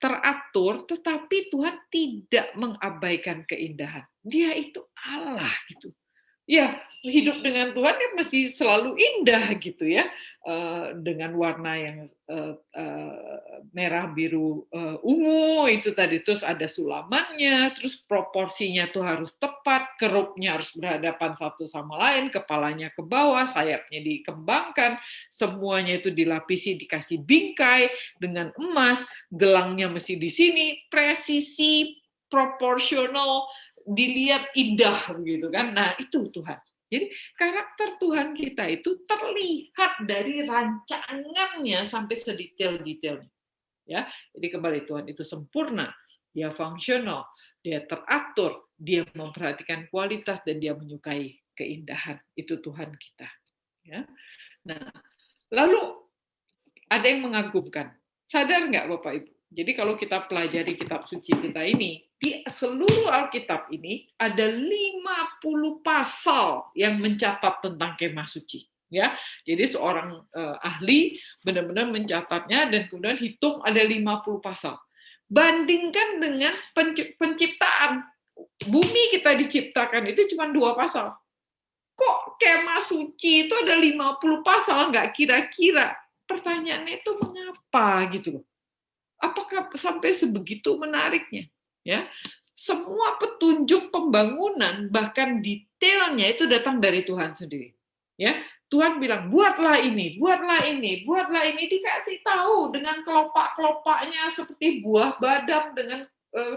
teratur, tetapi Tuhan tidak mengabaikan keindahan. Dia itu Allah gitu. Ya, hidup dengan Tuhan ya mesti selalu indah gitu ya, dengan warna yang merah, biru, ungu itu tadi, terus ada sulamannya, terus proporsinya tuh harus tepat, kerupnya harus berhadapan satu sama lain, kepalanya ke bawah, sayapnya dikembangkan, semuanya itu dilapisi, dikasih bingkai dengan emas, gelangnya mesti di sini, presisi, proporsional, dilihat indah gitu kan. Nah, itu Tuhan. Jadi karakter Tuhan kita itu terlihat dari rancangannya sampai sedetail-detailnya. Ya. Jadi kembali Tuhan itu sempurna, dia fungsional, dia teratur, dia memperhatikan kualitas dan dia menyukai keindahan. Itu Tuhan kita. Ya. Nah, lalu ada yang mengagumkan. Sadar nggak Bapak Ibu? Jadi kalau kita pelajari kitab suci kita ini, di seluruh Alkitab ini ada 50 pasal yang mencatat tentang kemah suci. Ya, jadi seorang ahli benar-benar mencatatnya dan kemudian hitung ada 50 pasal. Bandingkan dengan penciptaan. Bumi kita diciptakan itu cuma 2 pasal. Kok kemah suci itu ada 50 pasal, nggak kira-kira? Pertanyaannya itu mengapa gitu loh. Apakah sampai sebegitu menariknya? Ya, semua petunjuk pembangunan bahkan detailnya itu datang dari Tuhan sendiri. Ya, Tuhan bilang, buatlah ini, buatlah ini, buatlah ini, dikasih tahu dengan kelopak-kelopaknya seperti buah badam dengan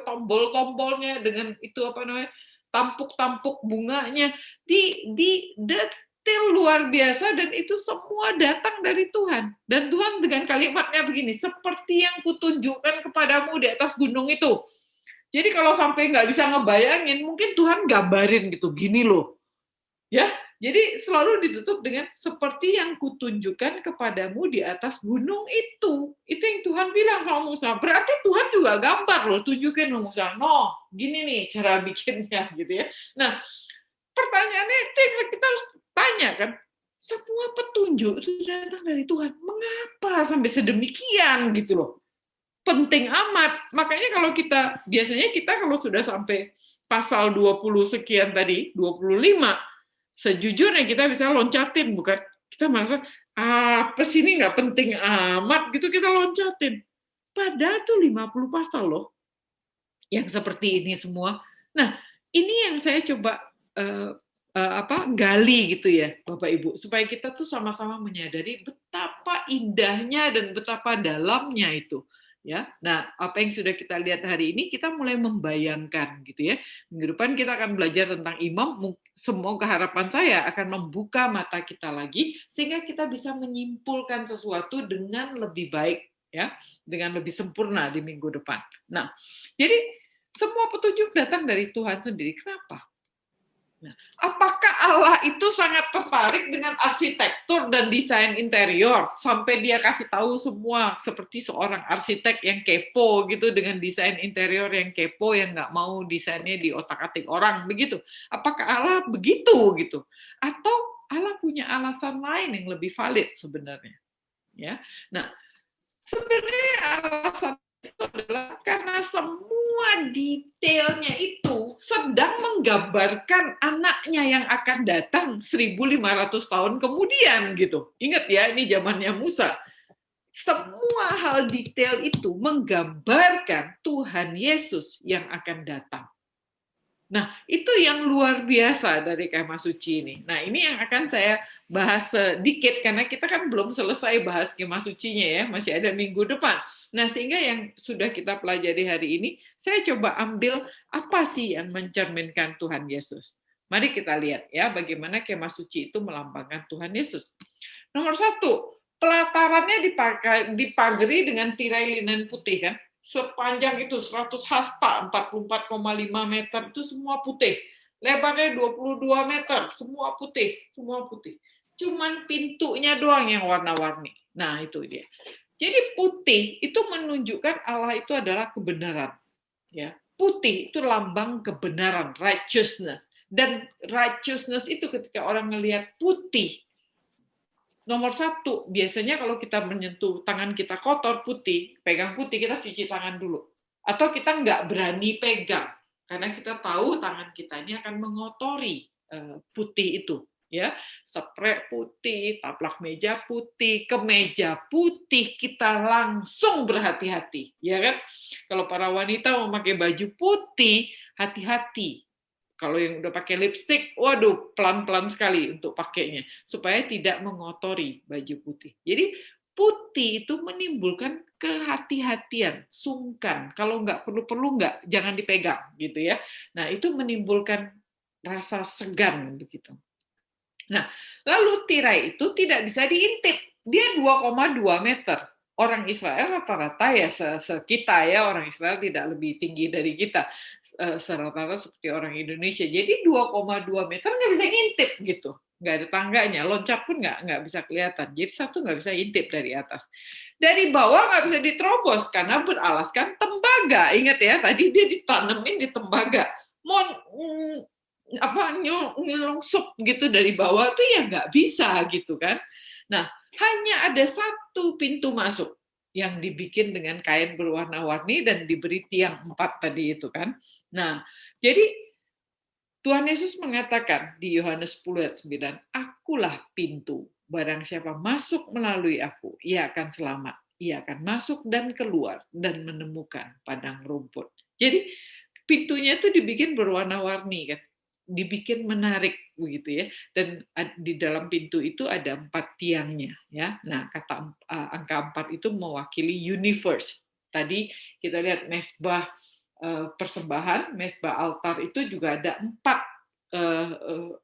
tombol-tombolnya, dengan itu apa namanya, tampuk-tampuk bunganya, di detail luar biasa, dan itu semua datang dari Tuhan. Dan Tuhan dengan kalimatnya begini, seperti yang kutunjukkan kepadamu di atas gunung itu. Jadi kalau sampai nggak bisa ngebayangin, mungkin Tuhan gambarin gitu, gini loh. Ya, jadi selalu ditutup dengan seperti yang kutunjukkan kepadamu di atas gunung itu. Itu yang Tuhan bilang sama Musa. Berarti Tuhan juga gambar loh, tunjukin loh Musa. No, gini nih cara bikinnya gitu ya. Nah, pertanyaannya itu yang kita harus tanya kan. Semua petunjuk itu datang dari Tuhan. Mengapa sampai sedemikian gitu loh? Penting amat. Makanya kalau biasanya kita kalau sudah sampai pasal 20 sekian tadi, 25, sejujurnya kita bisa loncatin, bukan kita merasa apa sih ini nggak penting amat gitu kita loncatin. Padahal tuh 50 pasal loh yang seperti ini semua. Nah, ini yang saya coba gali gitu ya, Bapak Ibu, supaya kita tuh sama-sama menyadari betapa indahnya dan betapa dalamnya itu. Ya, nah apa yang sudah kita lihat hari ini kita mulai membayangkan gitu ya. Minggu depan kita akan belajar tentang imam. Semoga harapan saya akan membuka mata kita lagi sehingga kita bisa menyimpulkan sesuatu dengan lebih baik ya, dengan lebih sempurna di minggu depan. Nah, jadi semua petunjuk datang dari Tuhan sendiri. Kenapa? Nah, apakah Allah itu sangat tertarik dengan arsitektur dan desain interior sampai dia kasih tahu semua seperti seorang arsitek yang kepo gitu dengan desain interior yang kepo yang nggak mau desainnya di otak-atik orang begitu? Apakah Allah begitu gitu? Atau Allah punya alasan lain yang lebih valid sebenarnya? Ya, nah sebenarnya alasan itu adalah karena semua detailnya itu sedang menggambarkan anaknya yang akan datang 1.500 tahun kemudian gitu. Ingat ya, ini zamannya Musa. Semua hal detail itu menggambarkan Tuhan Yesus yang akan datang. Nah, itu yang luar biasa dari kemah suci ini. Nah, ini yang akan saya bahas sedikit, karena kita kan belum selesai bahas kemah sucinya ya, masih ada minggu depan. Nah, sehingga yang sudah kita pelajari hari ini, saya coba ambil apa sih yang mencerminkan Tuhan Yesus. Mari kita lihat ya, bagaimana kemah suci itu melambangkan Tuhan Yesus. Nomor satu, pelatarannya dipagari dengan tirai linen putih kan, sepanjang itu 100 hasta, 44,5 meter, itu semua putih. Lebarnya 22 meter, semua putih, semua putih. Cuman pintunya doang yang warna-warni. Nah, itu dia. Jadi putih itu menunjukkan Allah itu adalah kebenaran. Ya, putih itu lambang kebenaran, righteousness. Dan righteousness itu ketika orang ngelihat putih, nomor satu, biasanya kalau kita menyentuh tangan kita kotor putih, pegang putih, kita cuci tangan dulu. Atau kita nggak berani pegang, karena kita tahu tangan kita ini akan mengotori putih itu. Ya, spray putih, taplak meja putih, kemeja putih, kita langsung berhati-hati, ya kan? Kalau para wanita memakai baju putih, hati-hati. Kalau yang udah pakai lipstick, waduh, pelan-pelan sekali untuk pakainya, supaya tidak mengotori baju putih. Jadi putih itu menimbulkan kehati-hatian, sungkan. Kalau nggak perlu-perlu nggak, jangan dipegang, gitu ya. Nah, itu menimbulkan rasa segan begitu. Nah, lalu tirai itu tidak bisa diintip. Dia 2,2 meter. Orang Israel rata-rata ya kita ya, orang Israel tidak lebih tinggi dari kita. Rata-rata seperti orang Indonesia. Jadi 2,2 meter nggak bisa ngintip gitu. Nggak ada tangganya, loncat pun nggak bisa kelihatan. Jadi satu nggak bisa intip dari atas. Dari bawah nggak bisa diterobos karena beralaskan tembaga. Ingat ya, tadi dia ditanemin di tembaga. Mau nyelungsup gitu dari bawah tuh ya nggak bisa gitu kan. Nah, hanya ada satu pintu masuk yang dibikin dengan kain berwarna-warni dan diberi tiang 4 tadi itu kan. Nah, jadi Tuhan Yesus mengatakan di Yohanes 10 ayat 9, akulah pintu. Barang siapa masuk melalui aku, ia akan selamat. Ia akan masuk dan keluar dan menemukan padang rumput. Jadi pintunya itu dibikin berwarna-warni kan. dibikin menarik begitu ya, dan di dalam pintu itu ada 4 tiangnya ya. Nah, kata angka 4 itu mewakili universe. Tadi kita lihat mesbah persembahan, mesbah altar itu juga ada 4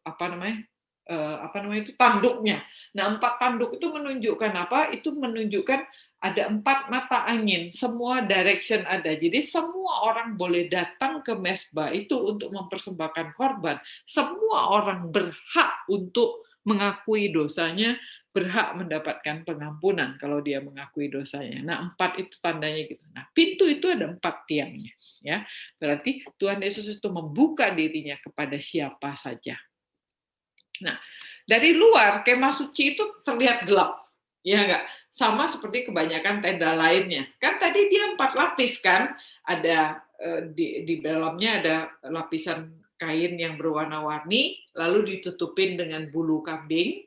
apa namanya itu tanduknya. Nah, 4 tanduk itu menunjukkan apa? Itu menunjukkan ada 4 mata angin, semua direction ada. Jadi semua orang boleh datang ke mesbah itu untuk mempersembahkan korban. Semua orang berhak untuk mengakui dosanya, berhak mendapatkan pengampunan kalau dia mengakui dosanya. Nah, 4 itu tandanya gitu. Nah, pintu itu ada 4 tiangnya, ya. Berarti Tuhan Yesus itu membuka dirinya kepada siapa saja. Nah, dari luar kemah suci itu terlihat gelap, ya enggak? Sama seperti kebanyakan tenda lainnya. Kan tadi dia 4 lapis kan, ada di dalamnya ada lapisan kain yang berwarna-warni, lalu ditutupin dengan bulu kambing,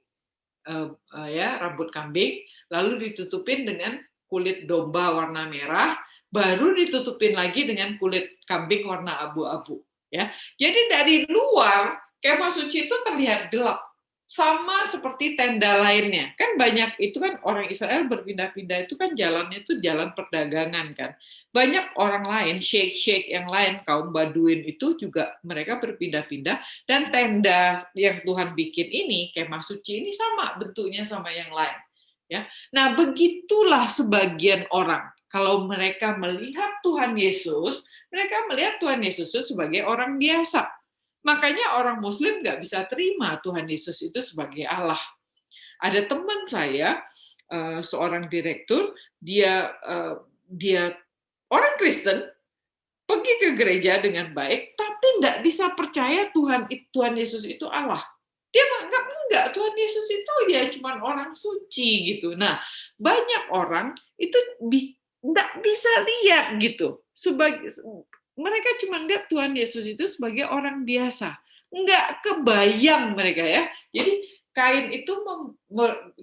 ya rambut kambing, lalu ditutupin dengan kulit domba warna merah, baru ditutupin lagi dengan kulit kambing warna abu-abu. Ya, jadi dari luar kemah suci itu terlihat gelap, sama seperti tenda lainnya. Kan banyak itu kan orang Israel berpindah-pindah itu kan jalannya itu jalan perdagangan kan. Banyak orang lain, sheikh-sheikh yang lain, kaum Baduin itu juga mereka berpindah-pindah, dan tenda yang Tuhan bikin ini, kemah suci ini sama bentuknya sama yang lain. Ya. Nah, begitulah sebagian orang. Kalau mereka melihat Tuhan Yesus, mereka melihat Tuhan Yesus itu sebagai orang biasa. Makanya orang Muslim nggak bisa terima Tuhan Yesus itu sebagai Allah. Ada teman saya, seorang direktur, dia orang Kristen, pergi ke gereja dengan baik, tapi nggak bisa percaya Tuhan Yesus itu Allah. Dia menganggap enggak, Tuhan Yesus itu ya cuma orang suci gitu. Nah, banyak orang itu nggak bisa lihat gitu. Mereka cuma lihat Tuhan Yesus itu sebagai orang biasa. Nggak kebayang mereka ya. Jadi kain itu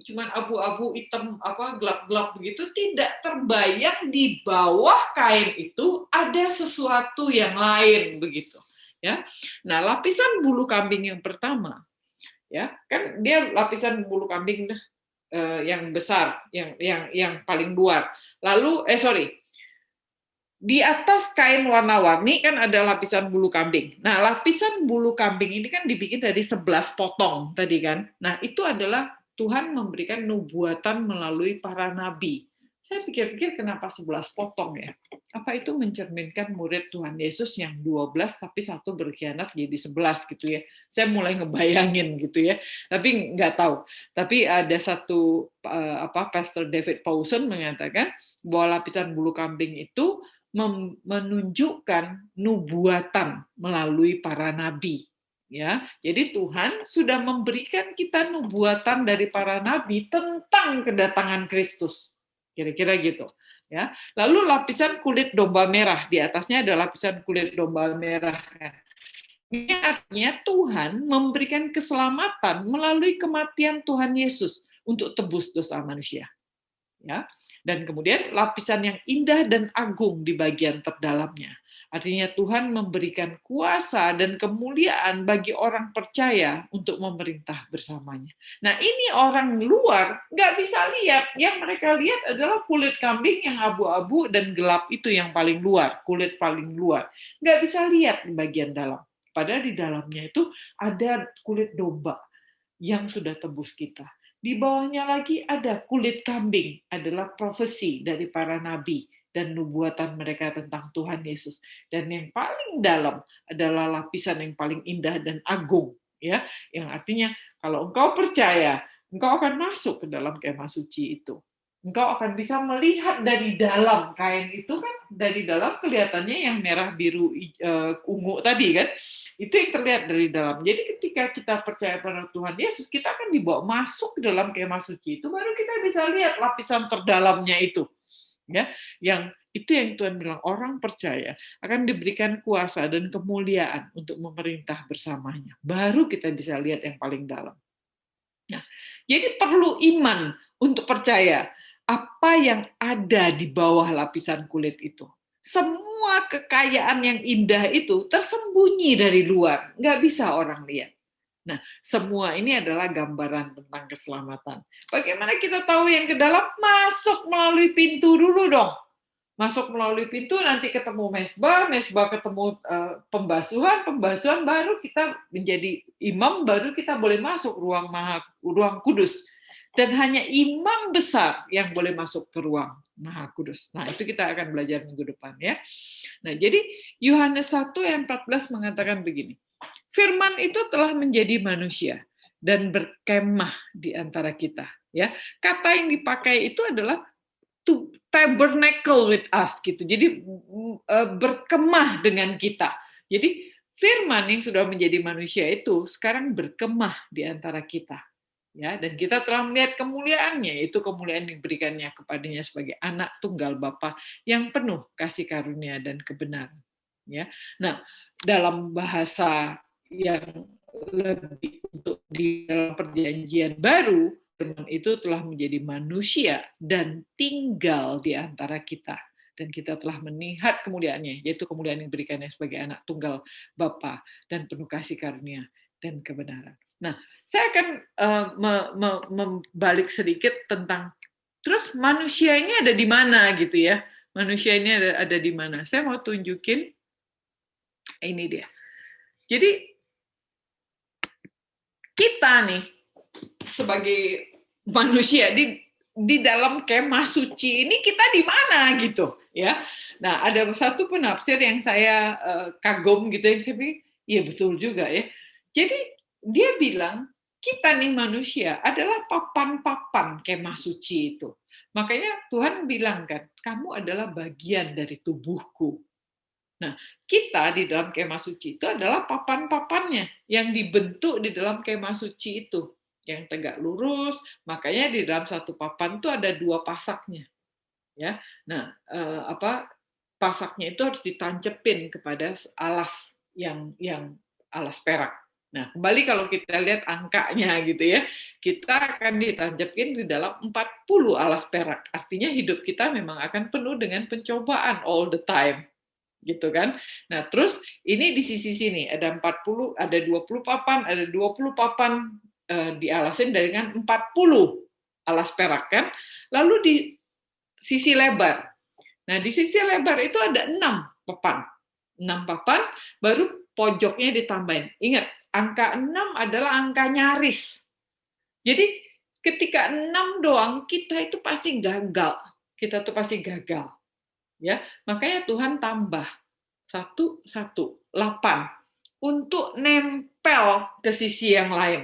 cuma abu-abu hitam gelap-gelap begitu, tidak terbayang di bawah kain itu ada sesuatu yang lain begitu. Ya. Nah, lapisan bulu kambing yang pertama, ya kan dia lapisan bulu kambing yang besar, yang paling luar. Lalu di atas kain warna-warni kan ada lapisan bulu kambing. Nah, lapisan bulu kambing ini kan dibikin dari 11 potong tadi kan. Nah, itu adalah Tuhan memberikan nubuatan melalui para nabi. Saya pikir-pikir kenapa 11 potong ya? Apa itu mencerminkan murid Tuhan Yesus yang 12 tapi satu berkhianat jadi 11 gitu ya. Saya mulai ngebayangin gitu ya. Tapi nggak tahu. Tapi ada satu Pastor David Powson mengatakan bahwa lapisan bulu kambing itu menunjukkan nubuatan melalui para nabi. Ya, jadi Tuhan sudah memberikan kita nubuatan dari para nabi tentang kedatangan Kristus. Kira-kira gitu. Ya. Lalu lapisan kulit domba merah, di atasnya ada lapisan kulit domba merah. Ini artinya Tuhan memberikan keselamatan melalui kematian Tuhan Yesus untuk tebus dosa manusia. Ya. Dan kemudian lapisan yang indah dan agung di bagian terdalamnya. Artinya Tuhan memberikan kuasa dan kemuliaan bagi orang percaya untuk memerintah bersamanya. Nah, ini orang luar nggak bisa lihat. Yang mereka lihat adalah kulit kambing yang abu-abu dan gelap itu yang paling luar, kulit paling luar. Nggak bisa lihat di bagian dalam. Padahal di dalamnya itu ada kulit domba yang sudah tebus kita. Di bawahnya lagi ada kulit kambing, adalah profesi dari para nabi dan nubuatan mereka tentang Tuhan Yesus. Dan yang paling dalam adalah lapisan yang paling indah dan agung, ya, yang artinya kalau engkau percaya, engkau akan masuk ke dalam kemah suci itu. Engkau akan bisa melihat dari dalam kain itu kan, dari dalam kelihatannya yang merah, biru, ungu tadi kan, itu yang terlihat dari dalam. Jadi ketika kita percaya pada Tuhan Yesus, kita akan dibawa masuk ke dalam kemah suci itu, baru kita bisa lihat lapisan terdalamnya itu. Ya, yang itu yang Tuhan bilang, orang percaya akan diberikan kuasa dan kemuliaan untuk memerintah bersamanya. Baru kita bisa lihat yang paling dalam. Nah, jadi perlu iman untuk percaya apa yang ada di bawah lapisan kulit itu. Semua kekayaan yang indah itu tersembunyi dari luar, nggak bisa orang lihat. Nah, semua ini adalah gambaran tentang keselamatan. Bagaimana kita tahu yang ke dalam? Masuk melalui pintu dulu dong. Masuk melalui pintu, nanti ketemu mesbah, mesbah ketemu pembasuhan baru kita menjadi imam, baru kita boleh masuk ruang kudus. Dan hanya imam besar yang boleh masuk ke ruang Maha Kudus. Nah, itu kita akan belajar minggu depan ya. Nah, jadi Yohanes 1 ayat 14 mengatakan begini. Firman itu telah menjadi manusia dan berkemah di antara kita, ya. Kata yang dipakai itu adalah to tabernacle with us gitu. Jadi berkemah dengan kita. Jadi firman yang sudah menjadi manusia itu sekarang berkemah di antara kita. Ya, dan kita telah melihat kemuliaannya, itu kemuliaan yang diberikannya kepadanya sebagai anak tunggal Bapa yang penuh kasih karunia dan kebenaran. Ya. Nah, dalam bahasa yang lebih untuk di dalam perjanjian baru, firman itu telah menjadi manusia dan tinggal di antara kita. Dan kita telah melihat kemuliaannya, yaitu kemuliaan yang diberikannya sebagai anak tunggal Bapa dan penuh kasih karunia dan kebenaran. Nah, saya akan membalik sedikit tentang terus manusia ini ada di mana gitu ya. Manusia ini ada di mana? Saya mau tunjukin ini dia. Jadi kita nih sebagai manusia di dalam kemah suci ini kita di mana gitu ya. Nah, ada satu penafsir yang saya kagum gitu yang saya pikir iya betul juga ya. Jadi dia bilang kita nih manusia adalah papan-papan kemah suci itu. Makanya Tuhan bilang kan, kamu adalah bagian dari tubuhku. Nah, kita di dalam kemah suci itu adalah papan-papannya yang dibentuk di dalam kemah suci itu, yang tegak lurus. Makanya di dalam satu papan itu ada dua pasaknya, ya. Nah, pasaknya itu harus ditancepin kepada alas yang alas perak. Nah, kembali kalau kita lihat angkanya gitu ya, kita akan ditancapin di dalam 40 alas perak. Artinya hidup kita memang akan penuh dengan pencobaan all the time. Gitu kan. Nah, terus ini di sisi sini ada 40, ada 20 papan, ada 20 papan dialasin dengan 40 alas perak kan. Lalu di sisi lebar. Nah, di sisi lebar itu ada 6 papan. 6 papan, baru pojoknya ditambahin. Ingat, angka 6 adalah angka nyaris. Jadi, ketika 6 doang, kita itu pasti gagal. Kita tuh pasti gagal. Ya, makanya Tuhan tambah 1, 8 untuk nempel ke sisi yang lain.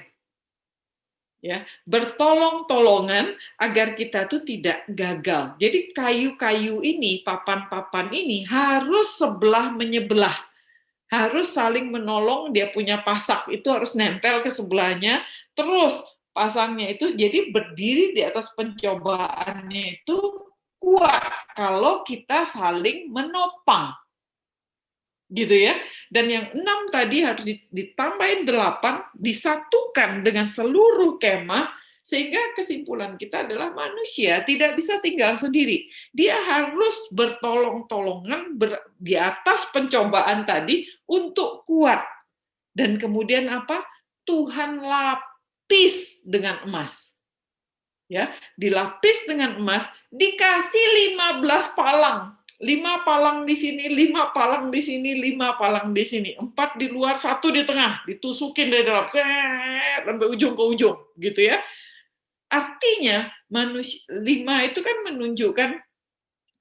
Ya, bertolong-tolongan agar kita tuh tidak gagal. Jadi kayu-kayu ini, papan-papan ini harus sebelah menyebelah. Harus saling menolong, dia punya pasak itu harus nempel ke sebelahnya, terus pasangnya itu jadi berdiri di atas pencobaannya itu kuat kalau kita saling menopang. Gitu ya. Dan yang 6 tadi harus ditambahin 8, disatukan dengan seluruh kemah, sehingga kesimpulan kita adalah manusia tidak bisa tinggal sendiri. Dia harus bertolong-tolongan di atas pencobaan tadi untuk kuat. Dan kemudian apa? Tuhan lapis dengan emas. Ya, dilapis dengan emas, dikasih 15 palang. 5 palang di sini, 5 palang di sini, 5 palang di sini. 4 di luar, 1 di tengah. Ditusukin dari dalam, sampai ujung ke ujung. Gitu ya. Artinya, 5 itu kan menunjukkan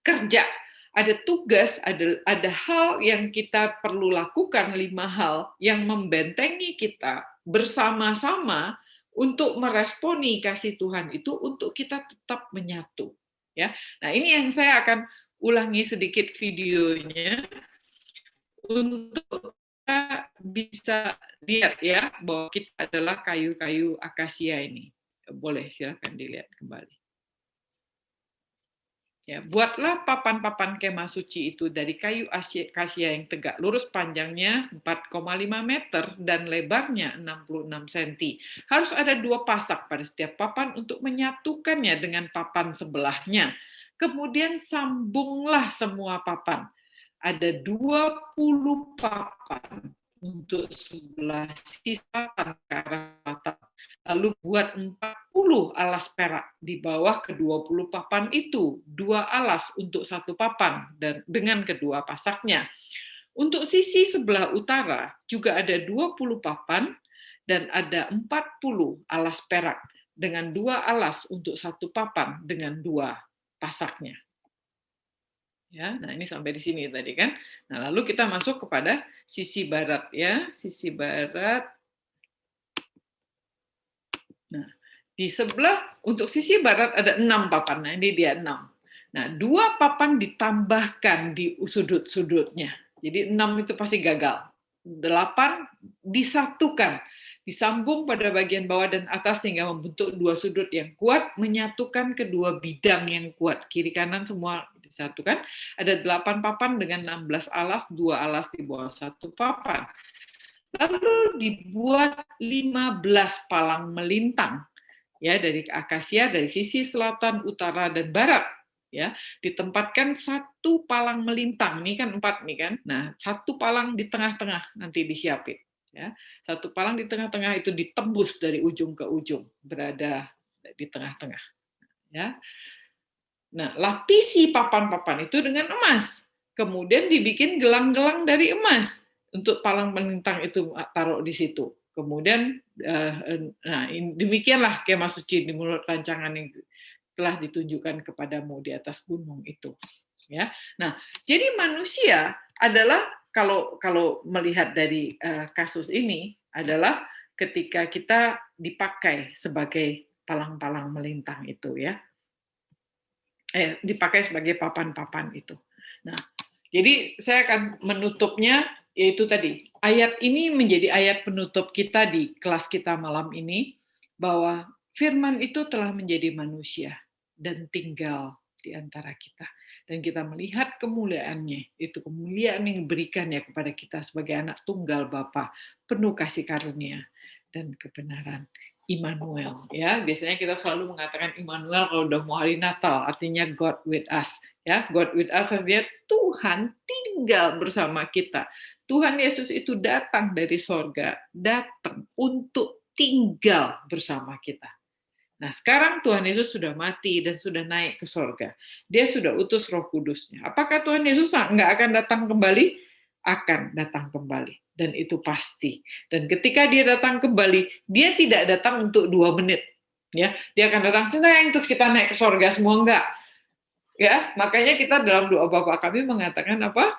kerja. Ada tugas, ada hal yang kita perlu lakukan, 5 hal yang membentengi kita bersama-sama untuk meresponi kasih Tuhan itu untuk kita tetap menyatu. Ya, nah ini yang saya akan ulangi sedikit videonya untuk kita bisa lihat ya bahwa kita adalah kayu-kayu akasia ini. Boleh silakan dilihat kembali. Ya, buatlah papan-papan kemah suci itu dari kayu akasia yang tegak lurus, panjangnya 4,5 meter dan lebarnya 66 cm. Harus ada 2 pasak pada setiap papan untuk menyatukannya dengan papan sebelahnya. Kemudian sambunglah semua papan. ada 20 papan untuk sebelah sisi selatan ke arah selatan. Lalu buat 40 alas perak di bawah ke-20 papan itu, 2 alas untuk 1 papan dan dengan kedua pasaknya. Untuk sisi sebelah utara juga ada 20 papan dan ada 40 alas perak dengan 2 alas untuk 1 papan dengan 2 pasaknya. Ya, nah ini sampai di sini tadi kan. Nah, lalu kita masuk kepada sisi barat ya, sisi barat. Nah, di sebelah untuk sisi barat ada 6 papan. Nah, ini dia 6. Nah, 2 papan ditambahkan di sudut-sudutnya. Jadi 6 itu pasti gagal. 8 disatukan, disambung pada bagian bawah dan atas sehingga membentuk 2 sudut yang kuat, menyatukan kedua bidang yang kuat. Kiri kanan semua disatukan. Ada 8 papan dengan 16 alas, 2 alas di bawah 1 papan. Lalu dibuat 15 palang melintang ya dari akasia dari sisi selatan, utara dan barat. Ya, ditempatkan 1 palang melintang. Ini kan 4 nih kan. Nah, 1 palang di tengah-tengah nanti disiapin. Ya, 1 palang di tengah-tengah itu ditembus dari ujung ke ujung, berada di tengah-tengah. Ya. Nah, lapisi papan-papan itu dengan emas. Kemudian dibikin gelang-gelang dari emas untuk palang melintang itu taruh di situ. Kemudian, nah demikianlah kemah suci menurut rancangan yang telah ditunjukkan kepadamu di atas gunung itu. Ya, nah jadi manusia adalah kalau melihat dari kasus ini adalah ketika kita dipakai sebagai palang-palang melintang itu ya. Dipakai sebagai papan-papan itu. Nah, jadi saya akan menutupnya, yaitu tadi, ayat ini menjadi ayat penutup kita di kelas kita malam ini, bahwa firman itu telah menjadi manusia dan tinggal di antara kita. Dan kita melihat kemuliaannya, itu kemuliaan yang diberikannya kepada kita sebagai anak tunggal Bapa, penuh kasih karunia dan kebenaran. Immanuel ya, biasanya kita selalu mengatakan Immanuel kalau udah mau hari Natal, artinya God with us ya. God with us artinya Tuhan tinggal bersama kita. Tuhan Yesus itu datang dari sorga, datang untuk tinggal bersama kita. Nah, sekarang Tuhan Yesus sudah mati dan sudah naik ke sorga. Dia sudah utus Roh Kudusnya. Apakah Tuhan Yesus nggak akan datang kembali? Akan datang kembali. Dan itu pasti. Dan ketika dia datang kembali, dia tidak datang untuk 2 menit. Ya, dia akan datang, terus kita naik ke sorga semua, enggak. Ya, makanya kita dalam doa Bapa kami mengatakan apa?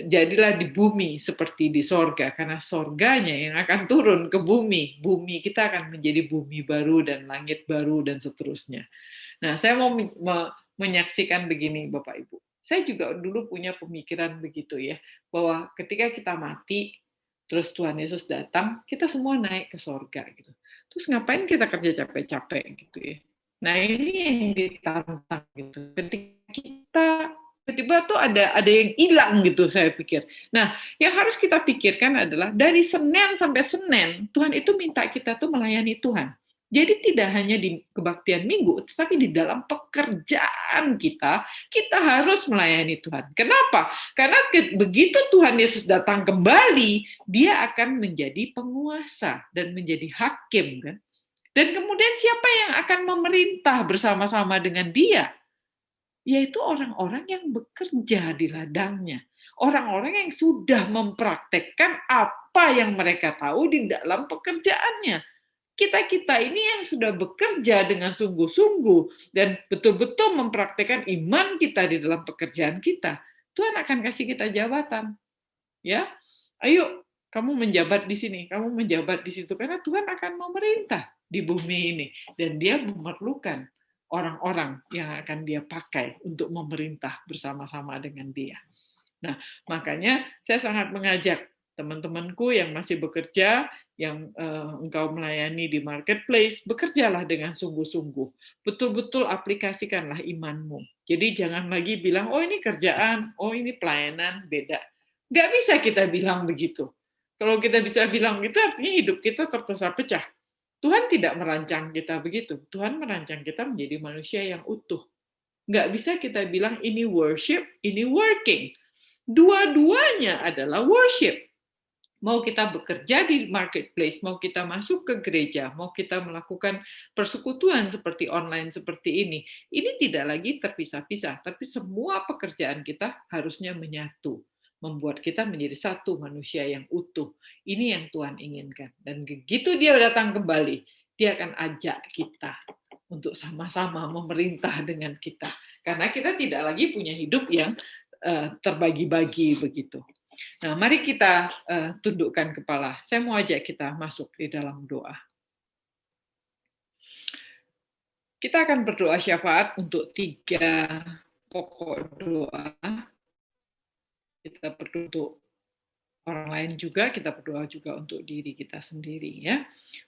Jadilah di bumi seperti di sorga, karena sorganya yang akan turun ke bumi. Bumi kita akan menjadi bumi baru dan langit baru dan seterusnya. Nah, saya mau menyaksikan begini, Bapak Ibu. Saya juga dulu punya pemikiran begitu ya, bahwa ketika kita mati, terus Tuhan Yesus datang, kita semua naik ke sorga gitu. Terus ngapain kita kerja capek-capek gitu ya? Nah ini yang ditantang gitu. Ketika kita tiba-tiba tuh ada yang hilang gitu saya pikir. Nah yang harus kita pikirkan adalah dari Senin sampai Senin Tuhan itu minta kita tuh melayani Tuhan. Jadi tidak hanya di kebaktian minggu, tetapi di dalam pekerjaan kita harus melayani Tuhan. Kenapa? Karena begitu Tuhan Yesus datang kembali, dia akan menjadi penguasa dan menjadi hakim. Kan? Dan kemudian siapa yang akan memerintah bersama-sama dengan dia? Yaitu orang-orang yang bekerja di ladangnya. Orang-orang yang sudah mempraktekkan apa yang mereka tahu di dalam pekerjaannya. Kita-kita ini yang sudah bekerja dengan sungguh-sungguh dan betul-betul mempraktekkan iman kita di dalam pekerjaan kita, Tuhan akan kasih kita jabatan. Ya, ayo kamu menjabat di sini, kamu menjabat di situ, karena Tuhan akan memerintah di bumi ini dan Dia memerlukan orang-orang yang akan Dia pakai untuk memerintah bersama-sama dengan Dia. Nah, makanya saya sangat mengajak teman-temanku yang masih bekerja, yang engkau melayani di marketplace, bekerjalah dengan sungguh-sungguh. Betul-betul aplikasikanlah imanmu. Jadi jangan lagi bilang, oh ini kerjaan, oh ini pelayanan, beda. Nggak bisa kita bilang begitu. Kalau kita bisa bilang gitu, artinya hidup kita terpecah-pecah. Tuhan tidak merancang kita begitu. Tuhan merancang kita menjadi manusia yang utuh. Nggak bisa kita bilang ini worship, ini working. Dua-duanya adalah worship. Mau kita bekerja di marketplace, mau kita masuk ke gereja, mau kita melakukan persekutuan seperti online seperti ini tidak lagi terpisah-pisah, tapi semua pekerjaan kita harusnya menyatu, membuat kita menjadi satu manusia yang utuh. Ini yang Tuhan inginkan. Dan begitu dia datang kembali, dia akan ajak kita untuk sama-sama memerintah dengan kita. Karena kita tidak lagi punya hidup yang terbagi-bagi begitu. Nah, mari kita tundukkan kepala. Saya mau ajak kita masuk di dalam doa. Kita akan berdoa syafaat untuk 3 pokok doa. Kita berdoa untuk orang lain juga, kita berdoa juga untuk diri kita sendiri ya.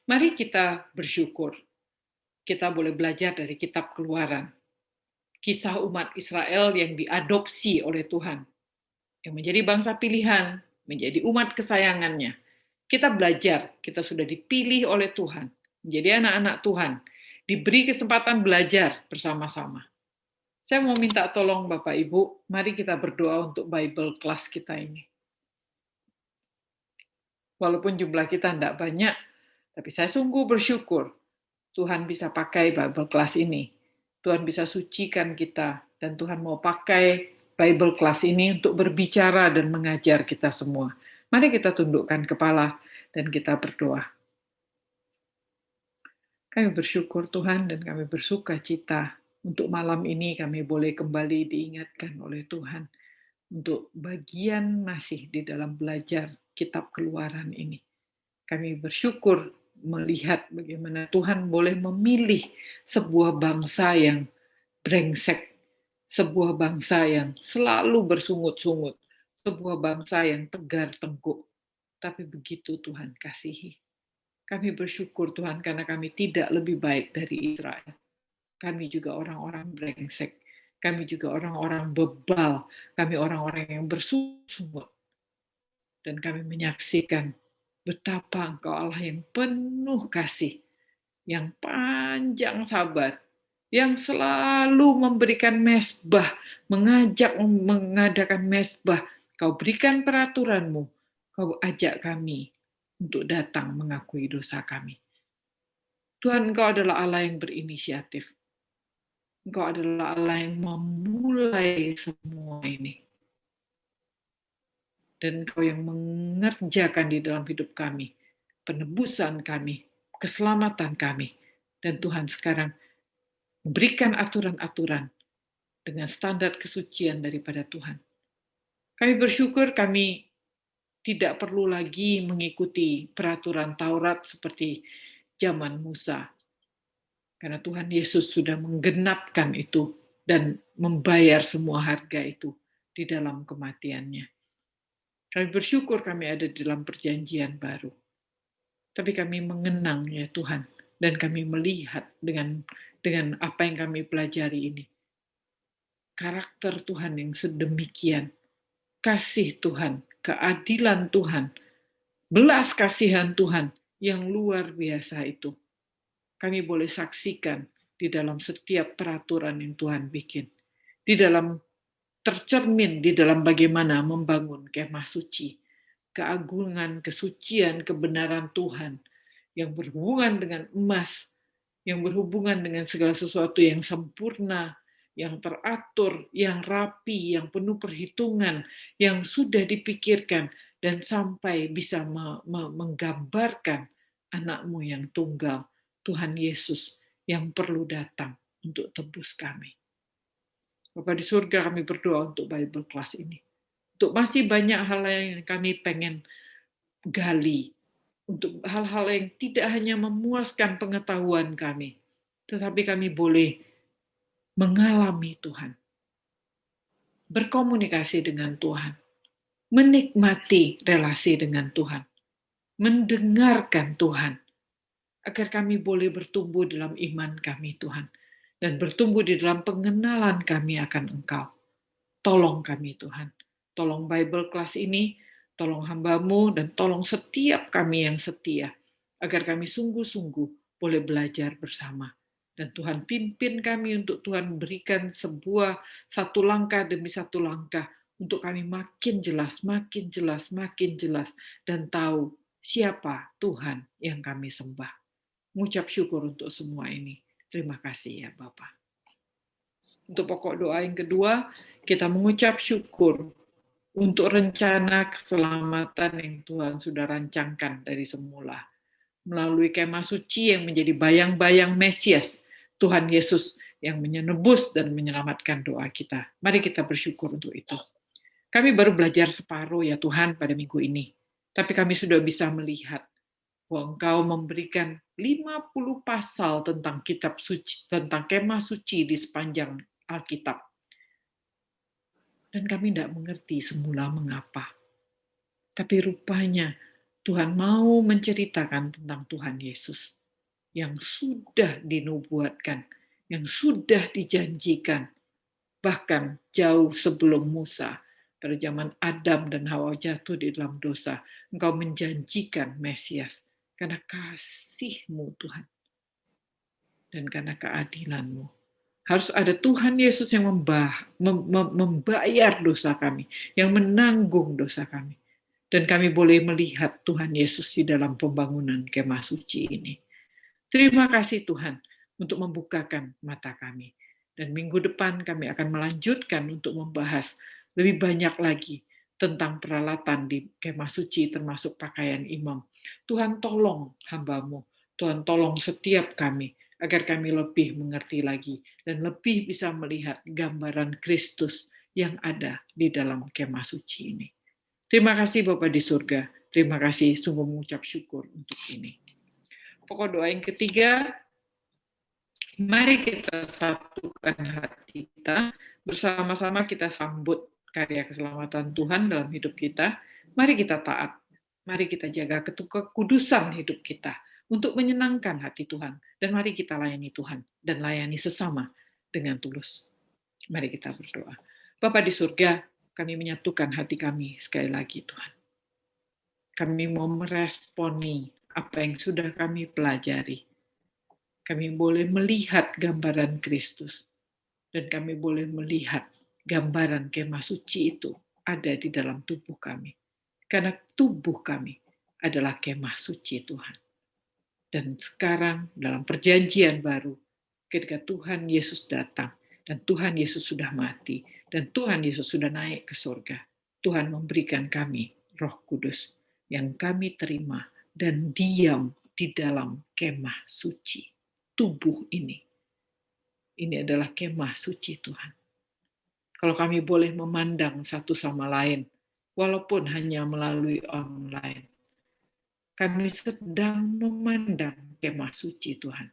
Mari kita bersyukur. Kita boleh belajar dari kitab Keluaran. Kisah umat Israel yang diadopsi oleh Tuhan. Yang menjadi bangsa pilihan, menjadi umat kesayangannya. Kita belajar, kita sudah dipilih oleh Tuhan, menjadi anak-anak Tuhan, diberi kesempatan belajar bersama-sama. Saya mau minta tolong Bapak Ibu, mari kita berdoa untuk Bible class kita ini. Walaupun jumlah kita tidak banyak, tapi saya sungguh bersyukur Tuhan bisa pakai Bible class ini. Tuhan bisa sucikan kita, dan Tuhan mau pakai Bible class ini untuk berbicara dan mengajar kita semua. Mari kita tundukkan kepala dan kita berdoa. Kami bersyukur Tuhan dan kami bersuka cita untuk malam ini kami boleh kembali diingatkan oleh Tuhan untuk bagian masih di dalam belajar kitab Keluaran ini. Kami bersyukur melihat bagaimana Tuhan boleh memilih sebuah bangsa yang brengsek, sebuah bangsa yang selalu bersungut-sungut, sebuah bangsa yang tegar tengkuk. Tapi begitu Tuhan kasihi. Kami bersyukur Tuhan karena kami tidak lebih baik dari Israel. Kami juga orang-orang brengsek. Kami juga orang-orang bebal. Kami orang-orang yang bersungut-sungut. Dan kami menyaksikan betapa Engkau Allah yang penuh kasih, yang panjang sabar, yang selalu memberikan mesbah, mengajak mengadakan mesbah. Kau berikan peraturan-Mu, Kau ajak kami untuk datang mengakui dosa kami. Tuhan, Engkau adalah Allah yang berinisiatif. Engkau adalah Allah yang memulai semua ini. Dan Engkau yang mengerjakan di dalam hidup kami, penebusan kami, keselamatan kami. Dan Tuhan sekarang memberikan aturan-aturan dengan standar kesucian daripada Tuhan. Kami bersyukur kami tidak perlu lagi mengikuti peraturan Taurat seperti zaman Musa. Karena Tuhan Yesus sudah menggenapkan itu dan membayar semua harga itu di dalam kematiannya. Kami bersyukur kami ada di dalam perjanjian baru. Tapi kami mengenang ya Tuhan, dan kami melihat dengan apa yang kami pelajari ini. Karakter Tuhan yang sedemikian, kasih Tuhan, keadilan Tuhan, belas kasihan Tuhan yang luar biasa itu. Kami boleh saksikan di dalam setiap peraturan yang Tuhan bikin. Di dalam tercermin di dalam bagaimana membangun kemah suci. Keagungan, kesucian, kebenaran Tuhan yang berhubungan dengan emas, yang berhubungan dengan segala sesuatu yang sempurna, yang teratur, yang rapi, yang penuh perhitungan, yang sudah dipikirkan, dan sampai bisa menggambarkan anak-Mu yang tunggal, Tuhan Yesus, yang perlu datang untuk tebus kami. Bapa di surga, kami berdoa untuk Bible class ini. Untuk masih banyak hal yang kami pengen gali. Untuk hal-hal yang tidak hanya memuaskan pengetahuan kami, tetapi kami boleh mengalami Tuhan. Berkomunikasi dengan Tuhan. Menikmati relasi dengan Tuhan. Mendengarkan Tuhan. Agar kami boleh bertumbuh dalam iman kami, Tuhan. Dan bertumbuh di dalam pengenalan kami akan Engkau. Tolong kami, Tuhan. Tolong Bible class ini, tolong hamba-Mu, dan tolong setiap kami yang setia. Agar kami sungguh-sungguh boleh belajar bersama. Dan Tuhan pimpin kami untuk Tuhan berikan satu langkah demi satu langkah untuk kami makin jelas, dan tahu siapa Tuhan yang kami sembah. Mengucap syukur untuk semua ini. Terima kasih ya Bapak. Untuk pokok doa yang kedua, kita mengucap syukur untuk rencana keselamatan yang Tuhan sudah rancangkan dari semula. Melalui kemah suci yang menjadi bayang-bayang Mesias, Tuhan Yesus yang menebus dan menyelamatkan doa kita. Mari kita bersyukur untuk itu. Kami baru belajar separuh ya Tuhan pada minggu ini. Tapi kami sudah bisa melihat bahwa Engkau memberikan 50 pasal tentang kitab suci, tentang kemah suci di sepanjang Alkitab. Dan kami tidak mengerti semula mengapa. Tapi rupanya Tuhan mau menceritakan tentang Tuhan Yesus yang sudah dinubuatkan, yang sudah dijanjikan, bahkan jauh sebelum Musa, pada zaman Adam dan Hawa jatuh di dalam dosa, Engkau menjanjikan Mesias karena kasih-Mu Tuhan dan karena keadilan-Mu. Harus ada Tuhan Yesus yang membayar dosa kami, yang menanggung dosa kami. Dan kami boleh melihat Tuhan Yesus di dalam pembangunan kemah suci ini. Terima kasih Tuhan untuk membukakan mata kami. Dan minggu depan kami akan melanjutkan untuk membahas lebih banyak lagi tentang peralatan di kemah suci termasuk pakaian imam. Tuhan tolong hamba-Mu, Tuhan tolong setiap kami agar kami lebih mengerti lagi dan lebih bisa melihat gambaran Kristus yang ada di dalam kemah suci ini. Terima kasih Bapa di surga. Terima kasih, sungguh mengucap syukur untuk ini. Pokok doa yang ketiga, mari kita satukan hati kita, bersama-sama kita sambut karya keselamatan Tuhan dalam hidup kita. Mari kita taat, mari kita jaga kekudusan hidup kita untuk menyenangkan hati Tuhan. Dan mari kita layani Tuhan dan layani sesama dengan tulus. Mari kita berdoa. Bapa di surga, kami menyatukan hati kami sekali lagi Tuhan. Kami mau meresponi apa yang sudah kami pelajari. Kami boleh melihat gambaran Kristus. Dan kami boleh melihat gambaran kemah suci itu ada di dalam tubuh kami. Karena tubuh kami adalah kemah suci Tuhan. Dan sekarang dalam perjanjian baru, ketika Tuhan Yesus datang, dan Tuhan Yesus sudah mati, dan Tuhan Yesus sudah naik ke surga, Tuhan memberikan kami Roh Kudus yang kami terima dan diam di dalam kemah suci tubuh ini. Ini adalah kemah suci Tuhan. Kalau kami boleh memandang satu sama lain, walaupun hanya melalui online, kami sedang memandang kemah suci Tuhan.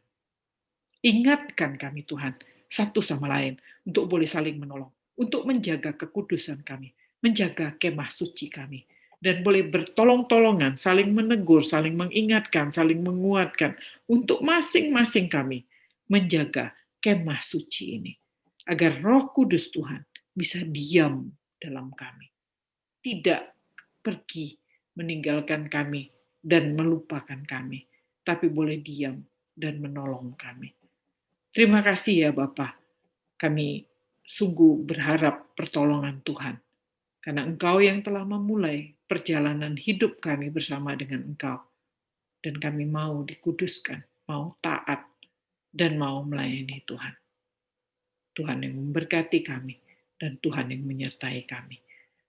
Ingatkan kami Tuhan, satu sama lain, untuk boleh saling menolong, untuk menjaga kekudusan kami, menjaga kemah suci kami, dan boleh bertolong-tolongan, saling menegur, saling mengingatkan, saling menguatkan, untuk masing-masing kami menjaga kemah suci ini, agar Roh Kudus Tuhan bisa diam dalam kami, tidak pergi meninggalkan kami dan melupakan kami, tapi boleh diam dan menolong kami. Terima kasih ya Bapa. Kami sungguh berharap pertolongan Tuhan. Karena Engkau yang telah memulai perjalanan hidup kami bersama dengan Engkau. Dan kami mau dikuduskan, mau taat, dan mau melayani Tuhan. Tuhan yang memberkati kami, dan Tuhan yang menyertai kami.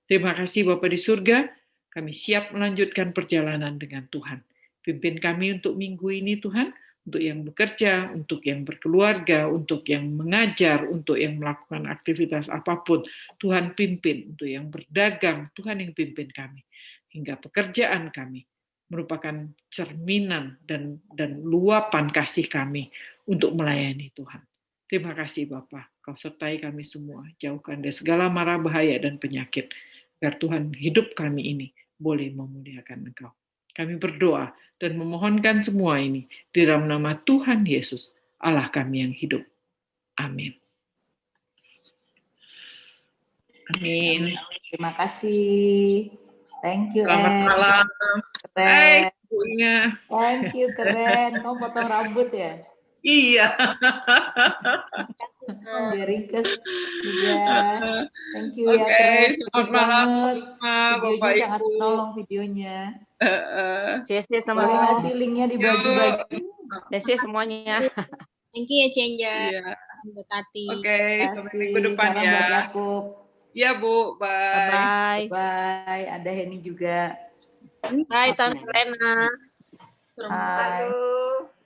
Terima kasih Bapa di surga, kami siap melanjutkan perjalanan dengan Tuhan. Pimpin kami untuk minggu ini Tuhan, untuk yang bekerja, untuk yang berkeluarga, untuk yang mengajar, untuk yang melakukan aktivitas apapun. Tuhan pimpin, untuk yang berdagang, Tuhan yang pimpin kami. Hingga pekerjaan kami merupakan cerminan dan luapan kasih kami untuk melayani Tuhan. Terima kasih Bapa, Kau sertai kami semua, jauhkan dari segala mara bahaya dan penyakit, agar Tuhan hidup kami ini boleh memuliakan Engkau. Kami berdoa dan memohonkan semua ini di dalam nama Tuhan Yesus, Allah kami yang hidup. Amin. Amin. Terima kasih. Thank you, Selamat malam. Keren. Hai, Thank you, keren. Kamu potong rambut ya? Iya. Biar ringkes juga. Thank you ya, Oke, keren. selamat Bagus malam banget. semua, Bapak Videonya sangat Ibu. menolong videonya. Cie sama Boleh nggak sih linknya dibagi-bagi? Desi semuanya. Thank you ya, Cenja. Iya. Mendekati. Oke, sampai minggu depan Salam ya. buat Yakub. Iya, Bu. Bye. Bye. Bye. Ada Henny juga. Bye, Tante Rena. Bye. Halo.